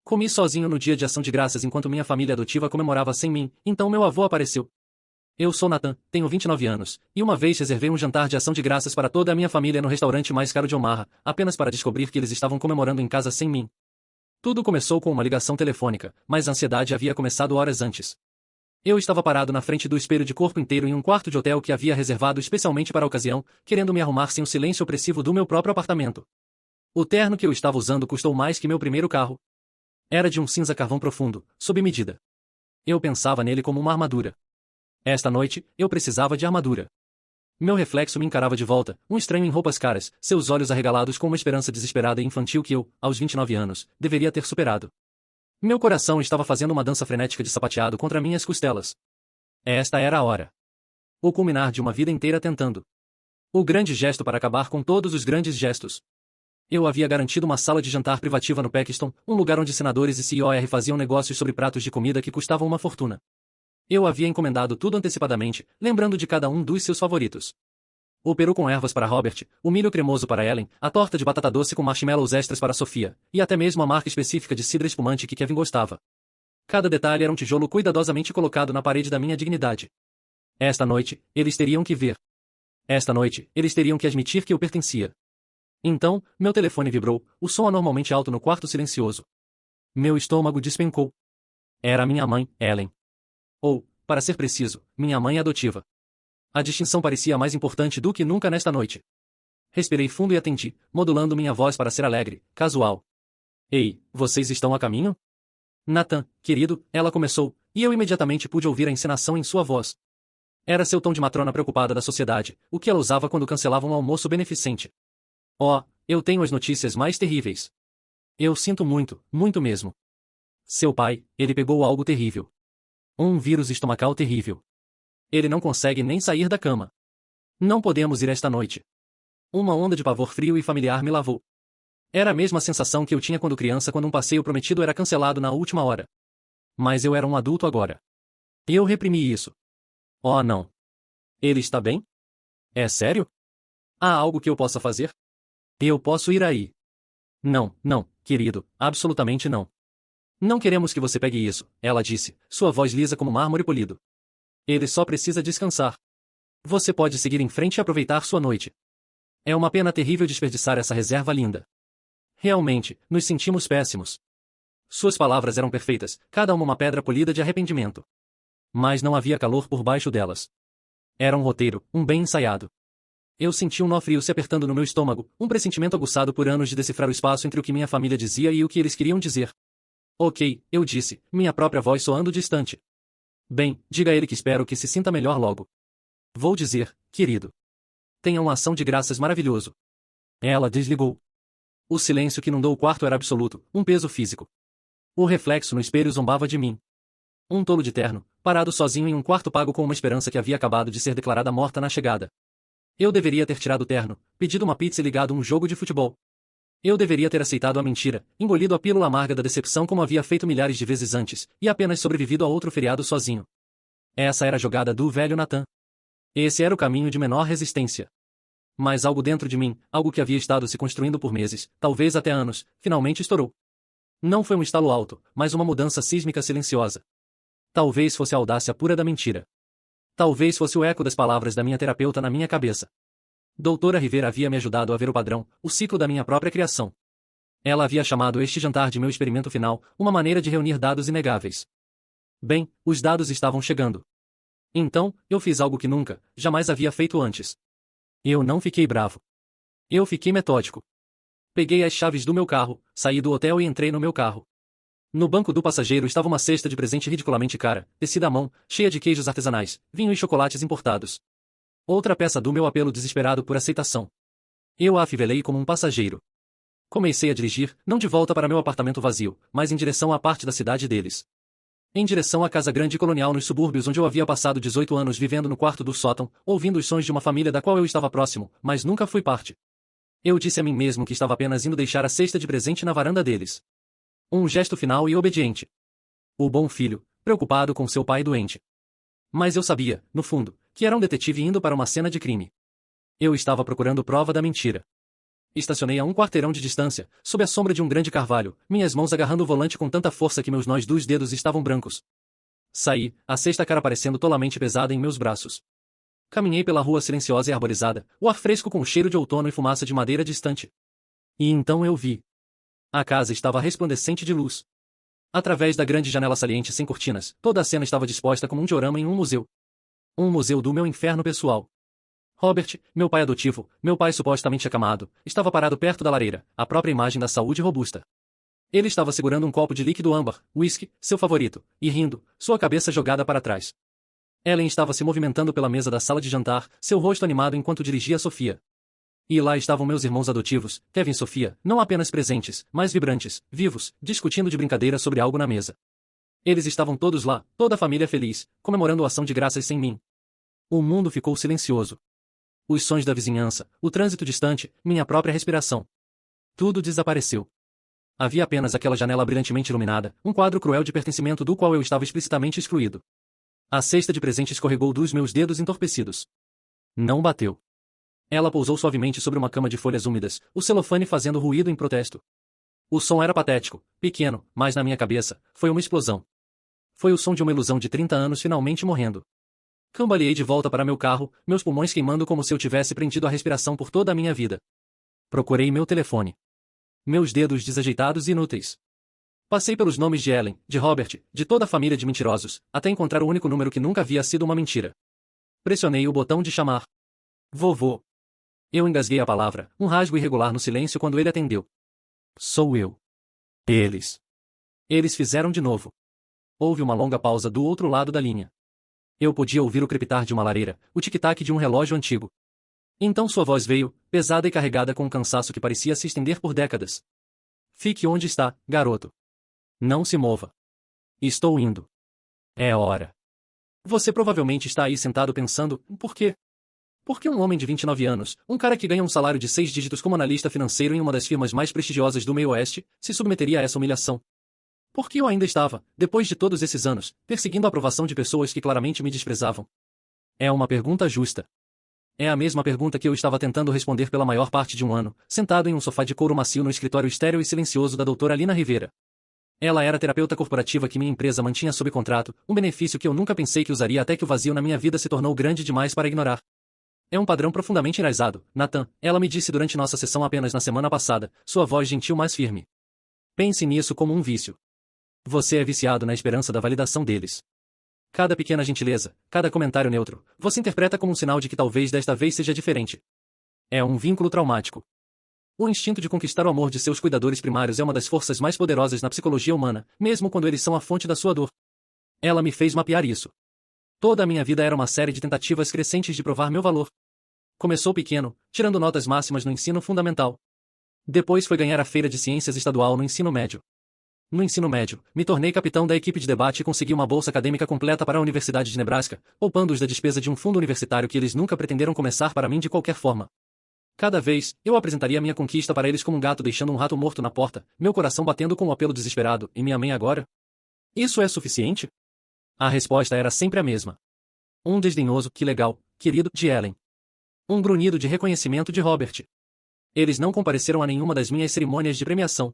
Comi sozinho no dia de ação de graças enquanto minha família adotiva comemorava sem mim, então meu avô apareceu. Eu sou Nathan, tenho 29 anos, e uma vez reservei um jantar de ação de graças para toda a minha família no restaurante mais caro de Omaha, apenas para descobrir que eles estavam comemorando em casa sem mim. Tudo começou com uma ligação telefônica, mas a ansiedade havia começado horas antes. Eu estava parado na frente do espelho de corpo inteiro em um quarto de hotel que havia reservado especialmente para a ocasião, querendo me arrumar sem o silêncio opressivo do meu próprio apartamento. O terno que eu estava usando custou mais que meu primeiro carro. Era de um cinza carvão profundo, sob medida. Eu pensava nele como uma armadura. Esta noite, eu precisava de armadura. Meu reflexo me encarava de volta, um estranho em roupas caras, seus olhos arregalados com uma esperança desesperada e infantil que eu, aos 29 anos, deveria ter superado. Meu coração estava fazendo uma dança frenética de sapateado contra minhas costelas. Esta era a hora. O culminar de uma vida inteira tentando. O grande gesto para acabar com todos os grandes gestos. Eu havia garantido uma sala de jantar privativa no Paxton, um lugar onde senadores e CEOs faziam negócios sobre pratos de comida que custavam uma fortuna. Eu havia encomendado tudo antecipadamente, lembrando de cada um dos seus favoritos. O peru com ervas para Robert, o milho cremoso para Ellen, a torta de batata doce com marshmallows extras para Sofia, e até mesmo a marca específica de cidra espumante que Kevin gostava. Cada detalhe era um tijolo cuidadosamente colocado na parede da minha dignidade. Esta noite, eles teriam que ver. Esta noite, eles teriam que admitir que eu pertencia. Então, meu telefone vibrou, o som anormalmente alto no quarto silencioso. Meu estômago despencou. Era minha mãe, Ellen. Ou, para ser preciso, minha mãe adotiva. A distinção parecia mais importante do que nunca nesta noite. Respirei fundo e atendi, modulando minha voz para ser alegre, casual. Ei, vocês estão a caminho? Nathan, querido, ela começou, e eu imediatamente pude ouvir a encenação em sua voz. Era seu tom de matrona preocupada da sociedade, o que ela usava quando cancelava um almoço beneficente. Oh, eu tenho as notícias mais terríveis. Eu sinto muito, muito mesmo. Seu pai, ele pegou algo terrível. Um vírus estomacal terrível. Ele não consegue nem sair da cama. Não podemos ir esta noite. Uma onda de pavor frio e familiar me lavou. Era a mesma sensação que eu tinha quando criança quando um passeio prometido era cancelado na última hora. Mas eu era um adulto agora. E eu reprimi isso. Oh não. Ele está bem? É sério? Há algo que eu possa fazer? Eu posso ir aí. Não, não, querido, absolutamente não. Não queremos que você pegue isso, ela disse, sua voz lisa como mármore polido. Ele só precisa descansar. Você pode seguir em frente e aproveitar sua noite. É uma pena terrível desperdiçar essa reserva linda. Realmente, nos sentimos péssimos. Suas palavras eram perfeitas, cada uma pedra polida de arrependimento. Mas não havia calor por baixo delas. Era um roteiro, um bem ensaiado. Eu senti um nó frio se apertando no meu estômago, um pressentimento aguçado por anos de decifrar o espaço entre o que minha família dizia e o que eles queriam dizer. Ok, eu disse, minha própria voz soando distante. Bem, diga a ele que espero que se sinta melhor logo. Vou dizer, querido. Tenha uma ação de graças maravilhoso. Ela desligou. O silêncio que inundou o quarto era absoluto, um peso físico. O reflexo no espelho zombava de mim. Um tolo de terno, parado sozinho em um quarto pago com uma esperança que havia acabado de ser declarada morta na chegada. Eu deveria ter tirado o terno, pedido uma pizza e ligado um jogo de futebol. Eu deveria ter aceitado a mentira, engolido a pílula amarga da decepção como havia feito milhares de vezes antes, e apenas sobrevivido a outro feriado sozinho. Essa era a jogada do velho Nathan. Esse era o caminho de menor resistência. Mas algo dentro de mim, algo que havia estado se construindo por meses, talvez até anos, finalmente estourou. Não foi um estalo alto, mas uma mudança sísmica silenciosa. Talvez fosse a audácia pura da mentira. Talvez fosse o eco das palavras da minha terapeuta na minha cabeça. Doutora Rivera havia me ajudado a ver o padrão, o ciclo da minha própria criação. Ela havia chamado este jantar de meu experimento final, uma maneira de reunir dados inegáveis. Bem, os dados estavam chegando. Então, eu fiz algo que nunca, jamais havia feito antes. Eu não fiquei bravo. Eu fiquei metódico. Peguei as chaves do meu carro, saí do hotel e entrei no meu carro. No banco do passageiro estava uma cesta de presente ridiculamente cara, tecida à mão, cheia de queijos artesanais, vinho e chocolates importados. Outra peça do meu apelo desesperado por aceitação. Eu a afivelei como um passageiro. Comecei a dirigir, não de volta para meu apartamento vazio, mas em direção à parte da cidade deles. Em direção à casa grande e colonial nos subúrbios onde eu havia passado 18 anos vivendo no quarto do sótão, ouvindo os sons de uma família da qual eu estava próximo, mas nunca fui parte. Eu disse a mim mesmo que estava apenas indo deixar a cesta de presente na varanda deles. Um gesto final e obediente. O bom filho, preocupado com seu pai doente. Mas eu sabia, no fundo, que era um detetive indo para uma cena de crime. Eu estava procurando prova da mentira. Estacionei a um quarteirão de distância, sob a sombra de um grande carvalho, minhas mãos agarrando o volante com tanta força que meus nós dos dedos estavam brancos. Saí, a sexta cara parecendo tolamente pesada em meus braços. Caminhei pela rua silenciosa e arborizada, o ar fresco com o cheiro de outono e fumaça de madeira distante. E então eu vi. A casa estava resplandecente de luz. Através da grande janela saliente sem cortinas, toda a cena estava disposta como um diorama em um museu. Um museu do meu inferno pessoal. Robert, meu pai adotivo, meu pai supostamente acamado, estava parado perto da lareira, a própria imagem da saúde robusta. Ele estava segurando um copo de líquido âmbar, whisky, seu favorito, e rindo, sua cabeça jogada para trás. Ellen estava se movimentando pela mesa da sala de jantar, seu rosto animado enquanto dirigia a Sofia. E lá estavam meus irmãos adotivos, Kevin e Sofia, não apenas presentes, mas vibrantes, vivos, discutindo de brincadeira sobre algo na mesa. Eles estavam todos lá, toda a família feliz, comemorando a ação de graças sem mim. O mundo ficou silencioso. Os sons da vizinhança, o trânsito distante, minha própria respiração. Tudo desapareceu. Havia apenas aquela janela brilhantemente iluminada, um quadro cruel de pertencimento do qual eu estava explicitamente excluído. A cesta de presente escorregou dos meus dedos entorpecidos. Não bateu. Ela pousou suavemente sobre uma cama de folhas úmidas, o celofane fazendo ruído em protesto. O som era patético, pequeno, mas na minha cabeça, foi uma explosão. Foi o som de uma ilusão de 30 anos finalmente morrendo. Cambaleei de volta para meu carro, meus pulmões queimando como se eu tivesse prendido a respiração por toda a minha vida. Procurei meu telefone. Meus dedos desajeitados e inúteis. Passei pelos nomes de Ellen, de Robert, de toda a família de mentirosos, até encontrar o único número que nunca havia sido uma mentira. Pressionei o botão de chamar. Vovô. Eu engasguei a palavra, um rasgo irregular no silêncio quando ele atendeu. Sou eu. Eles. Eles fizeram de novo. Houve uma longa pausa do outro lado da linha. Eu podia ouvir o crepitar de uma lareira, o tic-tac de um relógio antigo. Então sua voz veio, pesada e carregada com um cansaço que parecia se estender por décadas. Fique onde está, garoto. Não se mova. Estou indo. É hora. Você provavelmente está aí sentado pensando, por quê? Por que um homem de 29 anos, um cara que ganha um salário de 6 dígitos como analista financeiro em uma das firmas mais prestigiosas do meio-oeste, se submeteria a essa humilhação? Por que eu ainda estava, depois de todos esses anos, perseguindo a aprovação de pessoas que claramente me desprezavam? É uma pergunta justa. É a mesma pergunta que eu estava tentando responder pela maior parte de um ano, sentado em um sofá de couro macio no escritório estéril e silencioso da doutora Lina Rivera. Ela era a terapeuta corporativa que minha empresa mantinha sob contrato, um benefício que eu nunca pensei que usaria até que o vazio na minha vida se tornou grande demais para ignorar. É um padrão profundamente enraizado, Nathan, ela me disse durante nossa sessão apenas na semana passada, sua voz gentil mais firme. Pense nisso como um vício. Você é viciado na esperança da validação deles. Cada pequena gentileza, cada comentário neutro, você interpreta como um sinal de que talvez desta vez seja diferente. É um vínculo traumático. O instinto de conquistar o amor de seus cuidadores primários é uma das forças mais poderosas na psicologia humana, mesmo quando eles são a fonte da sua dor. Ela me fez mapear isso. Toda a minha vida era uma série de tentativas crescentes de provar meu valor. Começou pequeno, tirando notas máximas no ensino fundamental. Depois foi ganhar a feira de ciências estadual no ensino médio. No ensino médio, me tornei capitão da equipe de debate e consegui uma bolsa acadêmica completa para a Universidade de Nebraska, poupando-os da despesa de um fundo universitário que eles nunca pretenderam começar para mim de qualquer forma. Cada vez, eu apresentaria minha conquista para eles como um gato deixando um rato morto na porta, meu coração batendo com um apelo desesperado, e me amem agora? Isso é suficiente? A resposta era sempre a mesma. Um desdenhoso, que legal, querido, de Ellen. Um grunhido de reconhecimento de Robert. Eles não compareceram a nenhuma das minhas cerimônias de premiação.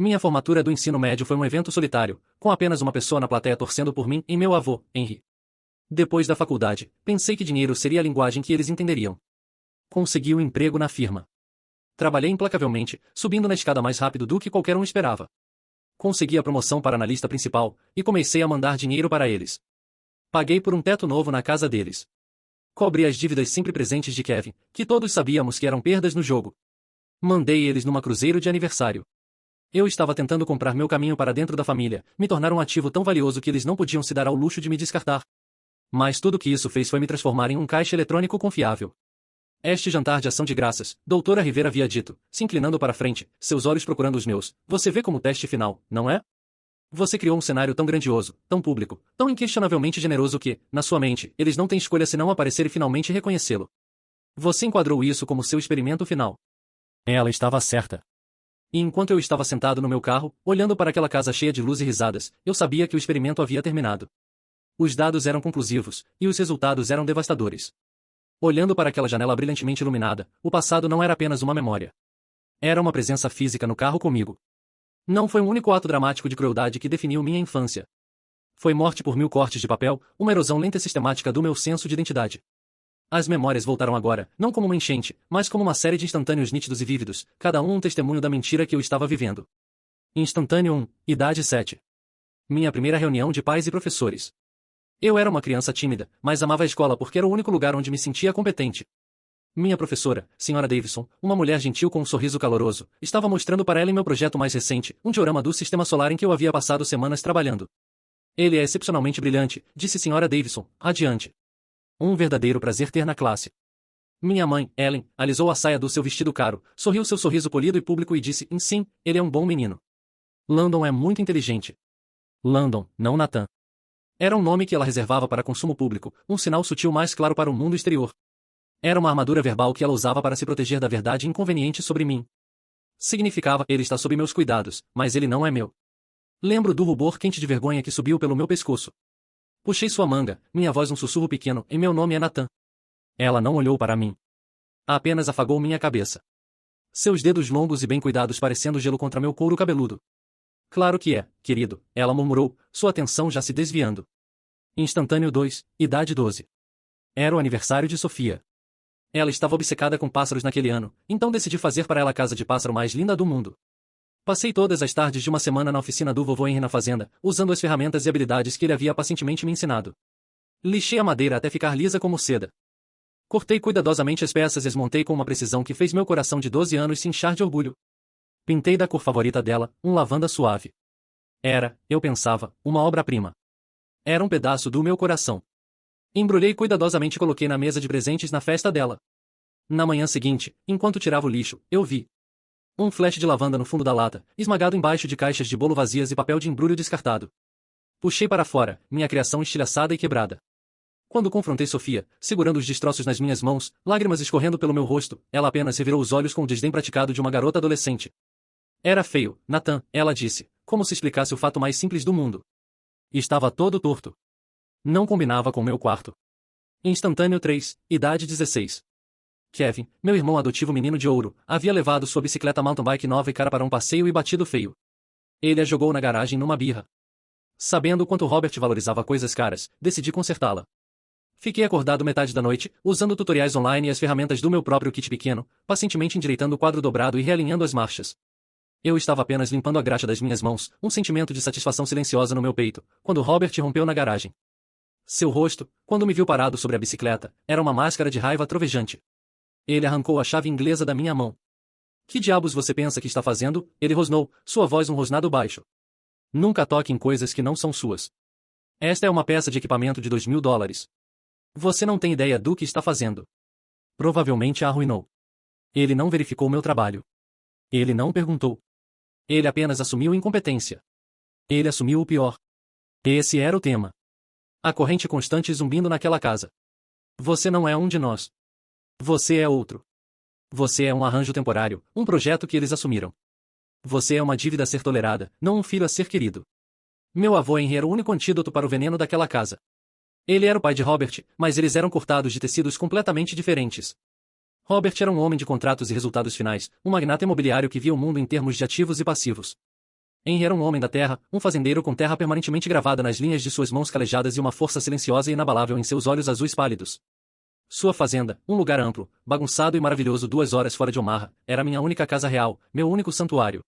Minha formatura do ensino médio foi um evento solitário, com apenas uma pessoa na plateia torcendo por mim e meu avô, Henry. Depois da faculdade, pensei que dinheiro seria a linguagem que eles entenderiam. Consegui um emprego na firma. Trabalhei implacavelmente, subindo na escada mais rápido do que qualquer um esperava. Consegui a promoção para analista principal, e comecei a mandar dinheiro para eles. Paguei por um teto novo na casa deles. Cobri as dívidas sempre presentes de Kevin, que todos sabíamos que eram perdas no jogo. Mandei eles numa cruzeiro de aniversário. Eu estava tentando comprar meu caminho para dentro da família, me tornar um ativo tão valioso que eles não podiam se dar ao luxo de me descartar. Mas tudo que isso fez foi me transformar em um caixa eletrônico confiável. Este jantar de ação de graças, doutora Rivera havia dito, se inclinando para frente, seus olhos procurando os meus, você vê como teste final, não é? Você criou um cenário tão grandioso, tão público, tão inquestionavelmente generoso que, na sua mente, eles não têm escolha senão aparecer e finalmente reconhecê-lo. Você enquadrou isso como seu experimento final. Ela estava certa. E enquanto eu estava sentado no meu carro, olhando para aquela casa cheia de luz e risadas, eu sabia que o experimento havia terminado. Os dados eram conclusivos, e os resultados eram devastadores. Olhando para aquela janela brilhantemente iluminada, o passado não era apenas uma memória. Era uma presença física no carro comigo. Não foi um único ato dramático de crueldade que definiu minha infância. Foi morte por 1000 cortes de papel, uma erosão lenta e sistemática do meu senso de identidade. As memórias voltaram agora, não como uma enchente, mas como uma série de instantâneos nítidos e vívidos, cada um testemunho da mentira que eu estava vivendo. Instantâneo 1, idade 7. Minha primeira reunião de pais e professores. Eu era uma criança tímida, mas amava a escola porque era o único lugar onde me sentia competente. Minha professora, Sra. Davidson, uma mulher gentil com um sorriso caloroso, estava mostrando para ela em meu projeto mais recente, um diorama do sistema solar em que eu havia passado semanas trabalhando. Ele é excepcionalmente brilhante, disse Sra. Davidson, radiante. Um verdadeiro prazer ter na classe. Minha mãe, Ellen, alisou a saia do seu vestido caro, sorriu seu sorriso polido e público e disse, sim, ele é um bom menino. Landon é muito inteligente. Landon, não Nathan. Era um nome que ela reservava para consumo público, um sinal sutil mais claro para o mundo exterior. Era uma armadura verbal que ela usava para se proteger da verdade inconveniente sobre mim. Significava, ele está sob meus cuidados, mas ele não é meu. Lembro do rubor quente de vergonha que subiu pelo meu pescoço. Puxei sua manga, minha voz um sussurro pequeno, e meu nome é Nathan. Ela não olhou para mim. Apenas afagou minha cabeça. Seus dedos longos e bem cuidados parecendo gelo contra meu couro cabeludo. Claro que é, querido, ela murmurou, sua atenção já se desviando. Instantâneo 2, idade 12. Era o aniversário de Sofia. Ela estava obcecada com pássaros naquele ano, então decidi fazer para ela a casa de pássaro mais linda do mundo. Passei todas as tardes de uma semana na oficina do vovô Henry na fazenda, usando as ferramentas e habilidades que ele havia pacientemente me ensinado. Lixei a madeira até ficar lisa como seda. Cortei cuidadosamente as peças e as montei com uma precisão que fez meu coração de 12 anos se inchar de orgulho. Pintei da cor favorita dela, um lavanda suave. Era, eu pensava, uma obra-prima. Era um pedaço do meu coração. Embrulhei cuidadosamente e coloquei na mesa de presentes na festa dela. Na manhã seguinte, enquanto tirava o lixo, eu vi um flash de lavanda no fundo da lata, esmagado embaixo de caixas de bolo vazias e papel de embrulho descartado. Puxei para fora, minha criação estilhaçada e quebrada. Quando confrontei Sofia, segurando os destroços nas minhas mãos, lágrimas escorrendo pelo meu rosto, ela apenas revirou os olhos com o desdém praticado de uma garota adolescente. Era feio, Nathan, ela disse, como se explicasse o fato mais simples do mundo. Estava todo torto. Não combinava com meu quarto. Instantâneo 3, idade 16. Kevin, meu irmão adotivo menino de ouro, havia levado sua bicicleta mountain bike nova e cara para um passeio e batido feio. Ele a jogou na garagem numa birra. Sabendo o quanto Robert valorizava coisas caras, decidi consertá-la. Fiquei acordado metade da noite, usando tutoriais online e as ferramentas do meu próprio kit pequeno, pacientemente endireitando o quadro dobrado e realinhando as marchas. Eu estava apenas limpando a graxa das minhas mãos, um sentimento de satisfação silenciosa no meu peito, quando Robert rompeu na garagem. Seu rosto, quando me viu parado sobre a bicicleta, era uma máscara de raiva trovejante. Ele arrancou a chave inglesa da minha mão. Que diabos você pensa que está fazendo? Ele rosnou, sua voz um rosnado baixo. Nunca toque em coisas que não são suas. Esta é uma peça de equipamento de $2.000. Você não tem ideia do que está fazendo. Provavelmente a arruinou. Ele não verificou meu trabalho. Ele não perguntou. Ele apenas assumiu incompetência. Ele assumiu o pior. Esse era o tema. A corrente constante zumbindo naquela casa. Você não é um de nós. Você é outro. Você é um arranjo temporário, um projeto que eles assumiram. Você é uma dívida a ser tolerada, não um filho a ser querido. Meu avô Henry era o único antídoto para o veneno daquela casa. Ele era o pai de Robert, mas eles eram cortados de tecidos completamente diferentes. Robert era um homem de contratos e resultados finais, um magnata imobiliário que via o mundo em termos de ativos e passivos. Henry era um homem da terra, um fazendeiro com terra permanentemente gravada nas linhas de suas mãos calejadas e uma força silenciosa e inabalável em seus olhos azuis pálidos. Sua fazenda, um lugar amplo, bagunçado e maravilhoso 2 horas fora de Omaha, era minha única casa real, meu único santuário.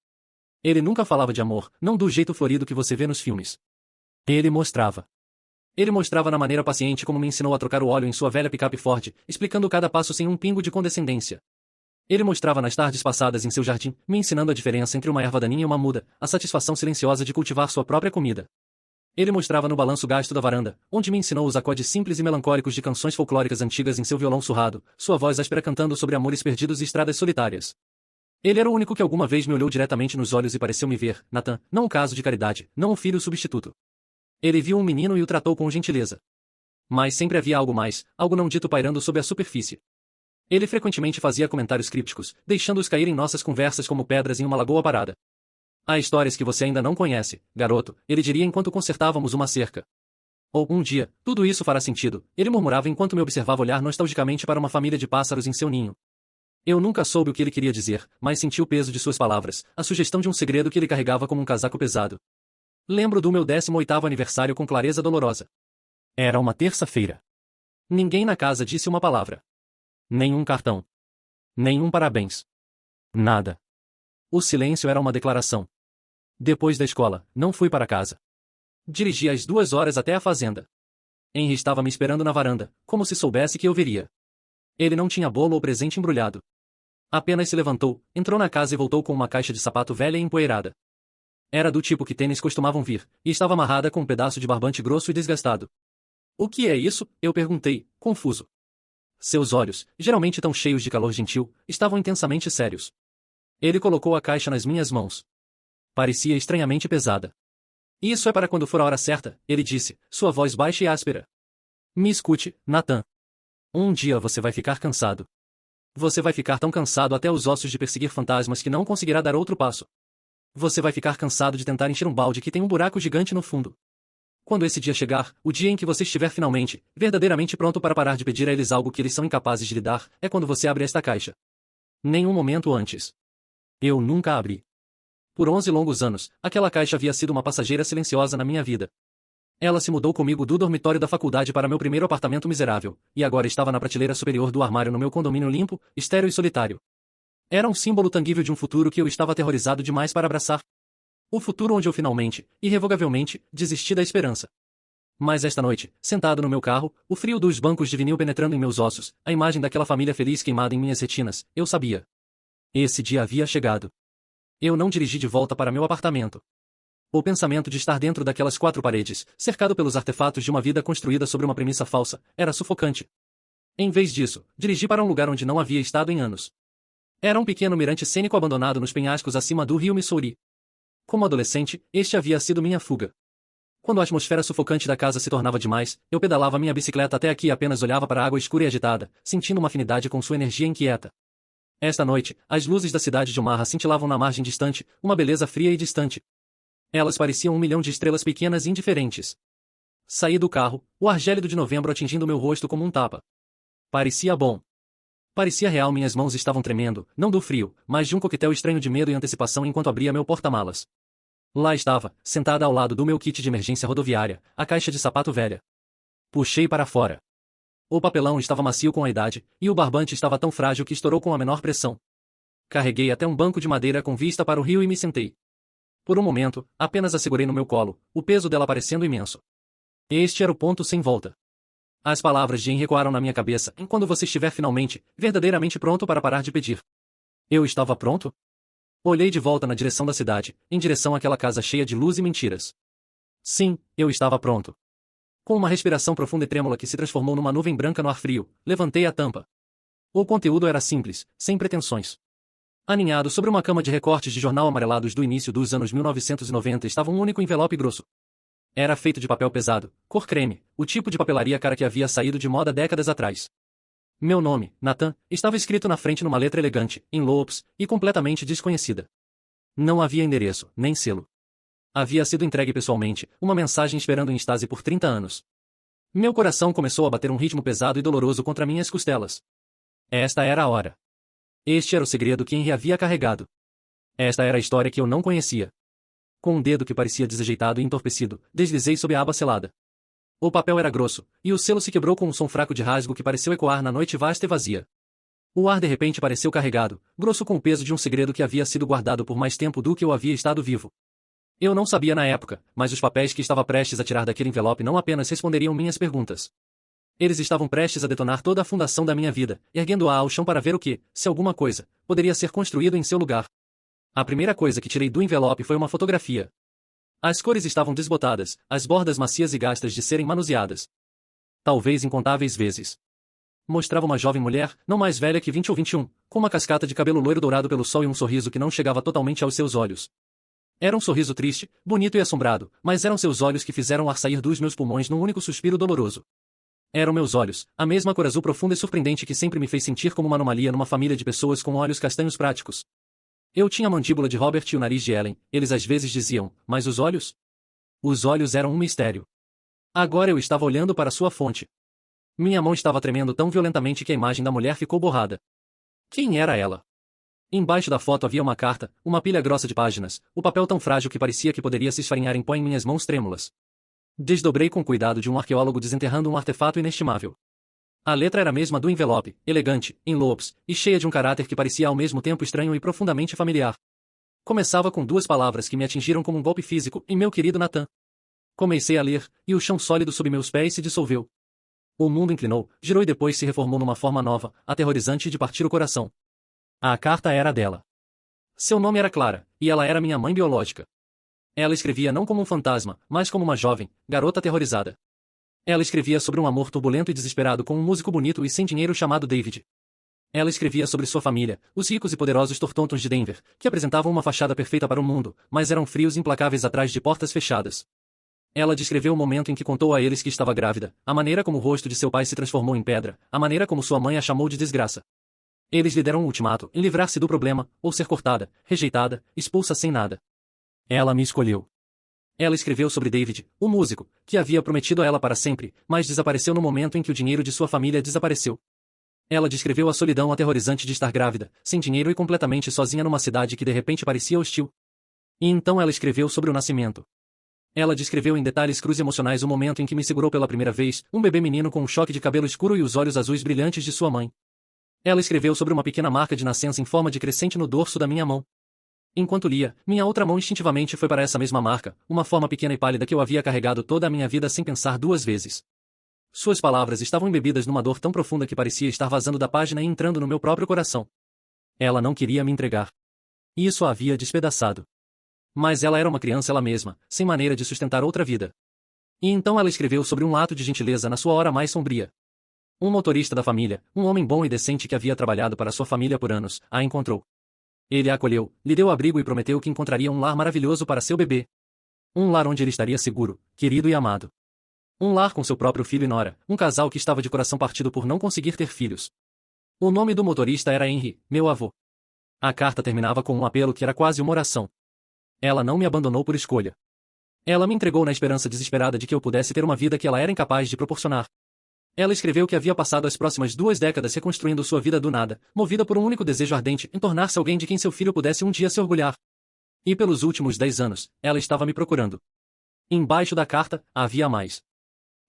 Ele nunca falava de amor, não do jeito florido que você vê nos filmes. Ele mostrava. Ele mostrava na maneira paciente como me ensinou a trocar o óleo em sua velha picape Ford, explicando cada passo sem um pingo de condescendência. Ele mostrava nas tardes passadas em seu jardim, me ensinando a diferença entre uma erva daninha e uma muda, a satisfação silenciosa de cultivar sua própria comida. Ele mostrava no balanço gasto da varanda, onde me ensinou os acordes simples e melancólicos de canções folclóricas antigas em seu violão surrado, sua voz áspera cantando sobre amores perdidos e estradas solitárias. Ele era o único que alguma vez me olhou diretamente nos olhos e pareceu me ver, Nathan, não um caso de caridade, não um filho substituto. Ele viu um menino e o tratou com gentileza. Mas sempre havia algo mais, algo não dito pairando sob a superfície. Ele frequentemente fazia comentários crípticos, deixando-os cair em nossas conversas como pedras em uma lagoa parada. Há histórias que você ainda não conhece, garoto, ele diria enquanto consertávamos uma cerca. Ou, um dia, tudo isso fará sentido, ele murmurava enquanto me observava olhar nostalgicamente para uma família de pássaros em seu ninho. Eu nunca soube o que ele queria dizer, mas senti o peso de suas palavras, a sugestão de um segredo que ele carregava como um casaco pesado. Lembro do meu 18º aniversário com clareza dolorosa. Era uma terça-feira. Ninguém na casa disse uma palavra. Nenhum cartão. Nenhum parabéns. Nada. O silêncio era uma declaração. Depois da escola, não fui para casa. Dirigi às 2 horas até a fazenda. Henry estava me esperando na varanda, como se soubesse que eu viria. Ele não tinha bolo ou presente embrulhado. Apenas se levantou, entrou na casa e voltou com uma caixa de sapato velha e empoeirada. Era do tipo que tênis costumavam vir, e estava amarrada com um pedaço de barbante grosso e desgastado. O que é isso? Eu perguntei, confuso. Seus olhos, geralmente tão cheios de calor gentil, estavam intensamente sérios. Ele colocou a caixa nas minhas mãos. Parecia estranhamente pesada. Isso é para quando for a hora certa, ele disse, sua voz baixa e áspera. Me escute, Nathan. Um dia você vai ficar cansado. Você vai ficar tão cansado até os ossos de perseguir fantasmas que não conseguirá dar outro passo. Você vai ficar cansado de tentar encher um balde que tem um buraco gigante no fundo. Quando esse dia chegar, o dia em que você estiver finalmente, verdadeiramente pronto para parar de pedir a eles algo que eles são incapazes de lhe dar, é quando você abre esta caixa. Nenhum momento antes. Eu nunca a abri. Por 11 longos anos, aquela caixa havia sido uma passageira silenciosa na minha vida. Ela se mudou comigo do dormitório da faculdade para meu primeiro apartamento miserável, e agora estava na prateleira superior do armário no meu condomínio limpo, estéril e solitário. Era um símbolo tangível de um futuro que eu estava aterrorizado demais para abraçar. O futuro onde eu finalmente, irrevogavelmente, desisti da esperança. Mas esta noite, sentado no meu carro, o frio dos bancos de vinil penetrando em meus ossos, a imagem daquela família feliz queimada em minhas retinas, eu sabia. Esse dia havia chegado. Eu não dirigi de volta para meu apartamento. O pensamento de estar dentro daquelas 4 paredes, cercado pelos artefatos de uma vida construída sobre uma premissa falsa, era sufocante. Em vez disso, dirigi para um lugar onde não havia estado em anos. Era um pequeno mirante cênico abandonado nos penhascos acima do rio Missouri. Como adolescente, este havia sido minha fuga. Quando a atmosfera sufocante da casa se tornava demais, eu pedalava minha bicicleta até aqui e apenas olhava para a água escura e agitada, sentindo uma afinidade com sua energia inquieta. Esta noite, as luzes da cidade de Omaha cintilavam na margem distante, uma beleza fria e distante. Elas pareciam 1 milhão de estrelas pequenas e indiferentes. Saí do carro, o ar gélido de novembro atingindo meu rosto como um tapa. Parecia bom. Parecia real, minhas mãos estavam tremendo, não do frio, mas de um coquetel estranho de medo e antecipação enquanto abria meu porta-malas. Lá estava, sentada ao lado do meu kit de emergência rodoviária, a caixa de sapato velha. Puxei para fora. O papelão estava macio com a idade, e o barbante estava tão frágil que estourou com a menor pressão. Carreguei até um banco de madeira com vista para o rio e me sentei. Por um momento, apenas a segurei no meu colo, o peso dela parecendo imenso. Este era o ponto sem volta. As palavras de Henry ecoaram na minha cabeça, quando você estiver finalmente, verdadeiramente pronto para parar de pedir. Eu estava pronto? Olhei de volta na direção da cidade, em direção àquela casa cheia de luz e mentiras. Sim, eu estava pronto. Com uma respiração profunda e trêmula que se transformou numa nuvem branca no ar frio, levantei a tampa. O conteúdo era simples, sem pretensões. Aninhado sobre uma cama de recortes de jornal amarelados do início dos anos 1990 estava um único envelope grosso. Era feito de papel pesado, cor creme, o tipo de papelaria cara que havia saído de moda décadas atrás. Meu nome, Nathan, estava escrito na frente numa letra elegante, em loops, e completamente desconhecida. Não havia endereço, nem selo. Havia sido entregue pessoalmente, uma mensagem esperando em estase por 30 anos. Meu coração começou a bater um ritmo pesado e doloroso contra minhas costelas. Esta era a hora. Este era o segredo que Henry havia carregado. Esta era a história que eu não conhecia. Com um dedo que parecia desajeitado e entorpecido, deslizei sob a aba selada. O papel era grosso, e o selo se quebrou com um som fraco de rasgo que pareceu ecoar na noite vasta e vazia. O ar de repente pareceu carregado, grosso com o peso de um segredo que havia sido guardado por mais tempo do que eu havia estado vivo. Eu não sabia na época, mas os papéis que estava prestes a tirar daquele envelope não apenas responderiam minhas perguntas. Eles estavam prestes a detonar toda a fundação da minha vida, erguendo-a ao chão para ver o que, se alguma coisa, poderia ser construído em seu lugar. A primeira coisa que tirei do envelope foi uma fotografia. As cores estavam desbotadas, as bordas macias e gastas de serem manuseadas. Talvez incontáveis vezes. Mostrava uma jovem mulher, não mais velha que 20 ou 21, com uma cascata de cabelo loiro dourado pelo sol e um sorriso que não chegava totalmente aos seus olhos. Era um sorriso triste, bonito e assombrado, mas eram seus olhos que fizeram o ar sair dos meus pulmões num único suspiro doloroso. Eram meus olhos, a mesma cor azul profunda e surpreendente que sempre me fez sentir como uma anomalia numa família de pessoas com olhos castanhos práticos. Eu tinha a mandíbula de Robert e o nariz de Ellen, eles às vezes diziam, mas os olhos? Os olhos eram um mistério. Agora eu estava olhando para sua fonte. Minha mão estava tremendo tão violentamente que a imagem da mulher ficou borrada. Quem era ela? Embaixo da foto havia uma carta, uma pilha grossa de páginas, o papel tão frágil que parecia que poderia se esfarinhar em pó em minhas mãos trêmulas. Desdobrei com cuidado de um arqueólogo desenterrando um artefato inestimável. A letra era a mesma do envelope, elegante, em lobos, e cheia de um caráter que parecia ao mesmo tempo estranho e profundamente familiar. Começava com duas palavras que me atingiram como um golpe físico, e meu querido Nathan. Comecei a ler, e o chão sólido sob meus pés se dissolveu. O mundo inclinou, girou e depois se reformou numa forma nova, aterrorizante de partir o coração. A carta era dela. Seu nome era Clara, e ela era minha mãe biológica. Ela escrevia não como um fantasma, mas como uma jovem, garota aterrorizada. Ela escrevia sobre um amor turbulento e desesperado com um músico bonito e sem dinheiro chamado David. Ela escrevia sobre sua família, os ricos e poderosos Tortontons de Denver, que apresentavam uma fachada perfeita para o mundo, mas eram frios e implacáveis atrás de portas fechadas. Ela descreveu o momento em que contou a eles que estava grávida, a maneira como o rosto de seu pai se transformou em pedra, a maneira como sua mãe a chamou de desgraça. Eles lhe deram um ultimato, em livrar-se do problema, ou ser cortada, rejeitada, expulsa sem nada. Ela me escolheu. Ela escreveu sobre David, o músico, que havia prometido a ela para sempre, mas desapareceu no momento em que o dinheiro de sua família desapareceu. Ela descreveu a solidão aterrorizante de estar grávida, sem dinheiro e completamente sozinha numa cidade que de repente parecia hostil. E então ela escreveu sobre o nascimento. Ela descreveu em detalhes crus emocionais o momento em que me segurou pela primeira vez, um bebê menino com um choque de cabelo escuro e os olhos azuis brilhantes de sua mãe. Ela escreveu sobre uma pequena marca de nascença em forma de crescente no dorso da minha mão. Enquanto lia, minha outra mão instintivamente foi para essa mesma marca, uma forma pequena e pálida que eu havia carregado toda a minha vida sem pensar duas vezes. Suas palavras estavam embebidas numa dor tão profunda que parecia estar vazando da página e entrando no meu próprio coração. Ela não queria me entregar. Isso a havia despedaçado. Mas ela era uma criança ela mesma, sem maneira de sustentar outra vida. E então ela escreveu sobre um ato de gentileza na sua hora mais sombria. Um motorista da família, um homem bom e decente que havia trabalhado para sua família por anos, a encontrou. Ele a acolheu, lhe deu abrigo e prometeu que encontraria um lar maravilhoso para seu bebê. Um lar onde ele estaria seguro, querido e amado. Um lar com seu próprio filho e nora, um casal que estava de coração partido por não conseguir ter filhos. O nome do motorista era Henry, meu avô. A carta terminava com um apelo que era quase uma oração. Ela não me abandonou por escolha. Ela me entregou na esperança desesperada de que eu pudesse ter uma vida que ela era incapaz de proporcionar. Ela escreveu que havia passado as próximas 2 décadas reconstruindo sua vida do nada, movida por um único desejo ardente em tornar-se alguém de quem seu filho pudesse um dia se orgulhar. E pelos últimos 10 anos, ela estava me procurando. Embaixo da carta, havia mais.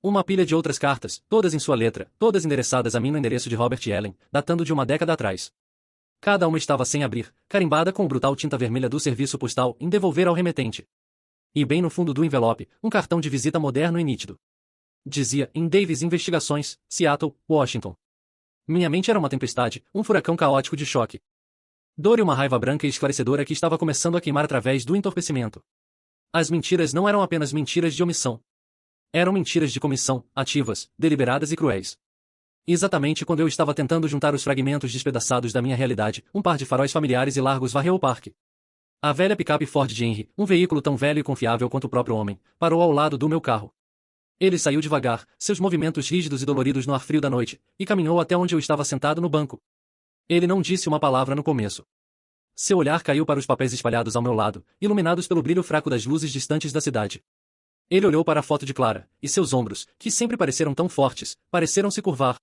Uma pilha de outras cartas, todas em sua letra, todas endereçadas a mim no endereço de Robert Allen, datando de uma década atrás. Cada uma estava sem abrir, carimbada com o brutal tinta vermelha do serviço postal em devolver ao remetente. E bem no fundo do envelope, um cartão de visita moderno e nítido. Dizia, em Davis Investigações, Seattle, Washington. Minha mente era uma tempestade, um furacão caótico de choque. Dor e uma raiva branca e esclarecedora que estava começando a queimar através do entorpecimento. As mentiras não eram apenas mentiras de omissão. Eram mentiras de comissão, ativas, deliberadas e cruéis. Exatamente quando eu estava tentando juntar os fragmentos despedaçados da minha realidade, um par de faróis familiares e largos varreu o parque. A velha picape Ford de Henry, um veículo tão velho e confiável quanto o próprio homem, parou ao lado do meu carro. Ele saiu devagar, seus movimentos rígidos e doloridos no ar frio da noite, e caminhou até onde eu estava sentado no banco. Ele não disse uma palavra no começo. Seu olhar caiu para os papéis espalhados ao meu lado, iluminados pelo brilho fraco das luzes distantes da cidade. Ele olhou para a foto de Clara, e seus ombros, que sempre pareceram tão fortes, pareceram se curvar.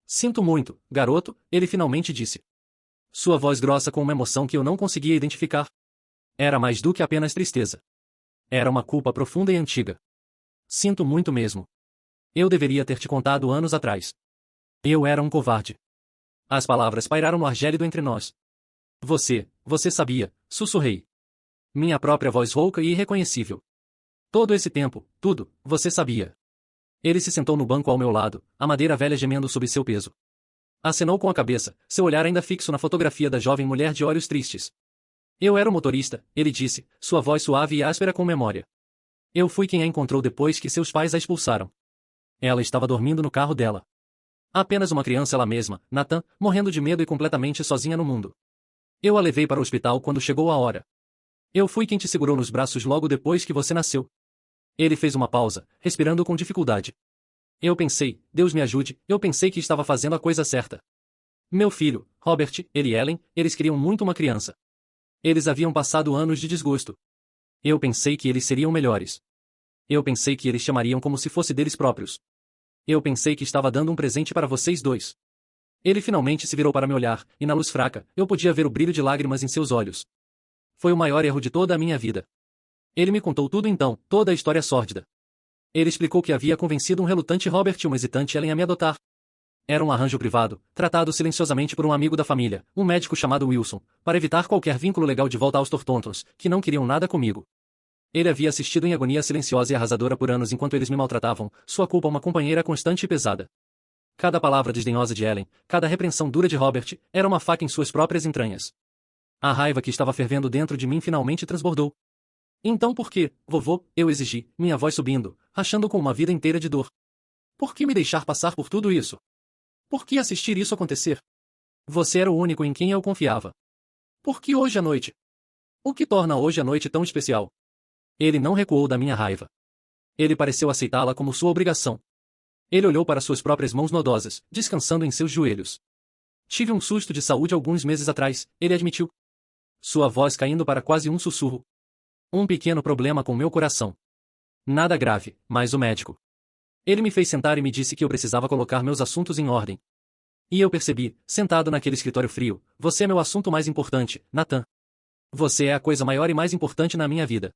Sinto muito, garoto, ele finalmente disse. Sua voz grossa com uma emoção que eu não conseguia identificar. Era mais do que apenas tristeza. Era uma culpa profunda e antiga. Sinto muito mesmo. Eu deveria ter te contado anos atrás. Eu era um covarde. As palavras pairaram no ar gélido entre nós. Você sabia, sussurrei. Minha própria voz rouca e irreconhecível. Todo esse tempo, tudo, você sabia. Ele se sentou no banco ao meu lado, a madeira velha gemendo sob seu peso. Acenou com a cabeça, seu olhar ainda fixo na fotografia da jovem mulher de olhos tristes. Eu era o motorista, ele disse, sua voz suave e áspera com memória. Eu fui quem a encontrou depois que seus pais a expulsaram. Ela estava dormindo no carro dela. Apenas uma criança ela mesma, Nathan, morrendo de medo e completamente sozinha no mundo. Eu a levei para o hospital quando chegou a hora. Eu fui quem te segurou nos braços logo depois que você nasceu. Ele fez uma pausa, respirando com dificuldade. Eu pensei, Deus me ajude, eu pensei que estava fazendo a coisa certa. Meu filho, Robert, ele e Ellen, eles queriam muito uma criança. Eles haviam passado anos de desgosto. Eu pensei que eles seriam melhores. Eu pensei que eles chamariam como se fosse deles próprios. Eu pensei que estava dando um presente para vocês dois. Ele finalmente se virou para me olhar, e na luz fraca, eu podia ver o brilho de lágrimas em seus olhos. Foi o maior erro de toda a minha vida. Ele me contou tudo então, toda a história sórdida. Ele explicou que havia convencido um relutante Robert e uma hesitante Ellen a me adotar. Era um arranjo privado, tratado silenciosamente por um amigo da família, um médico chamado Wilson, para evitar qualquer vínculo legal de volta aos Thorntons, que não queriam nada comigo. Ele havia assistido em agonia silenciosa e arrasadora por anos enquanto eles me maltratavam, sua culpa uma companheira constante e pesada. Cada palavra desdenhosa de Ellen, cada repreensão dura de Robert, era uma faca em suas próprias entranhas. A raiva que estava fervendo dentro de mim finalmente transbordou. Então por que, vovô, eu exigi, minha voz subindo, rachando com uma vida inteira de dor. Por que me deixar passar por tudo isso? Por que assistir isso acontecer? Você era o único em quem eu confiava. Por que hoje à noite? O que torna hoje à noite tão especial? Ele não recuou da minha raiva. Ele pareceu aceitá-la como sua obrigação. Ele olhou para suas próprias mãos nodosas, descansando em seus joelhos. Tive um susto de saúde alguns meses atrás, ele admitiu. Sua voz caindo para quase um sussurro. Um pequeno problema com meu coração. Nada grave, mas o médico. Ele me fez sentar e me disse que eu precisava colocar meus assuntos em ordem. E eu percebi, sentado naquele escritório frio, você é meu assunto mais importante, Nathan. Você é a coisa maior e mais importante na minha vida.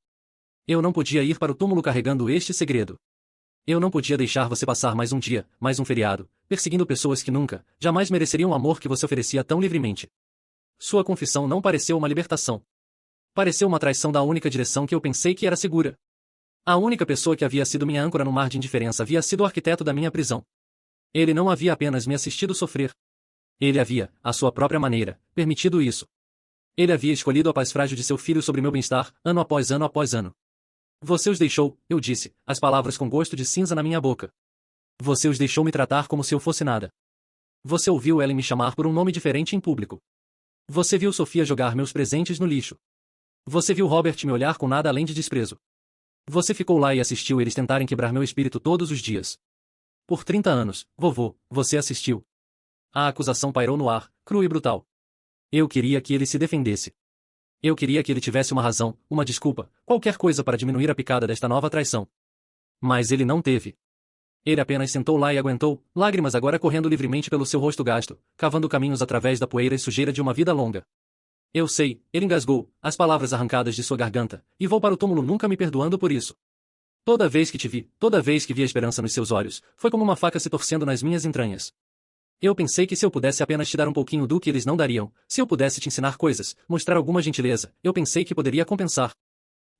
Eu não podia ir para o túmulo carregando este segredo. Eu não podia deixar você passar mais um dia, mais um feriado, perseguindo pessoas que nunca, jamais mereceriam o amor que você oferecia tão livremente. Sua confissão não pareceu uma libertação. Pareceu uma traição da única direção que eu pensei que era segura. A única pessoa que havia sido minha âncora no mar de indiferença havia sido o arquiteto da minha prisão. Ele não havia apenas me assistido sofrer. Ele havia, à sua própria maneira, permitido isso. Ele havia escolhido a paz frágil de seu filho sobre meu bem-estar, ano após ano após ano. Você os deixou, eu disse, as palavras com gosto de cinza na minha boca. Você os deixou me tratar como se eu fosse nada. Você ouviu Ellen me chamar por um nome diferente em público. Você viu Sofia jogar meus presentes no lixo. Você viu Robert me olhar com nada além de desprezo. Você ficou lá e assistiu eles tentarem quebrar meu espírito todos os dias. Por 30 anos, vovô, você assistiu. A acusação pairou no ar, crua e brutal. Eu queria que ele se defendesse. Eu queria que ele tivesse uma razão, uma desculpa, qualquer coisa para diminuir a picada desta nova traição. Mas ele não teve. Ele apenas sentou lá e aguentou, lágrimas agora correndo livremente pelo seu rosto gasto, cavando caminhos através da poeira e sujeira de uma vida longa. Eu sei, ele engasgou, as palavras arrancadas de sua garganta, e vou para o túmulo nunca me perdoando por isso. Toda vez que te vi, toda vez que vi a esperança nos seus olhos, foi como uma faca se torcendo nas minhas entranhas. Eu pensei que se eu pudesse apenas te dar um pouquinho do que eles não dariam, se eu pudesse te ensinar coisas, mostrar alguma gentileza, eu pensei que poderia compensar.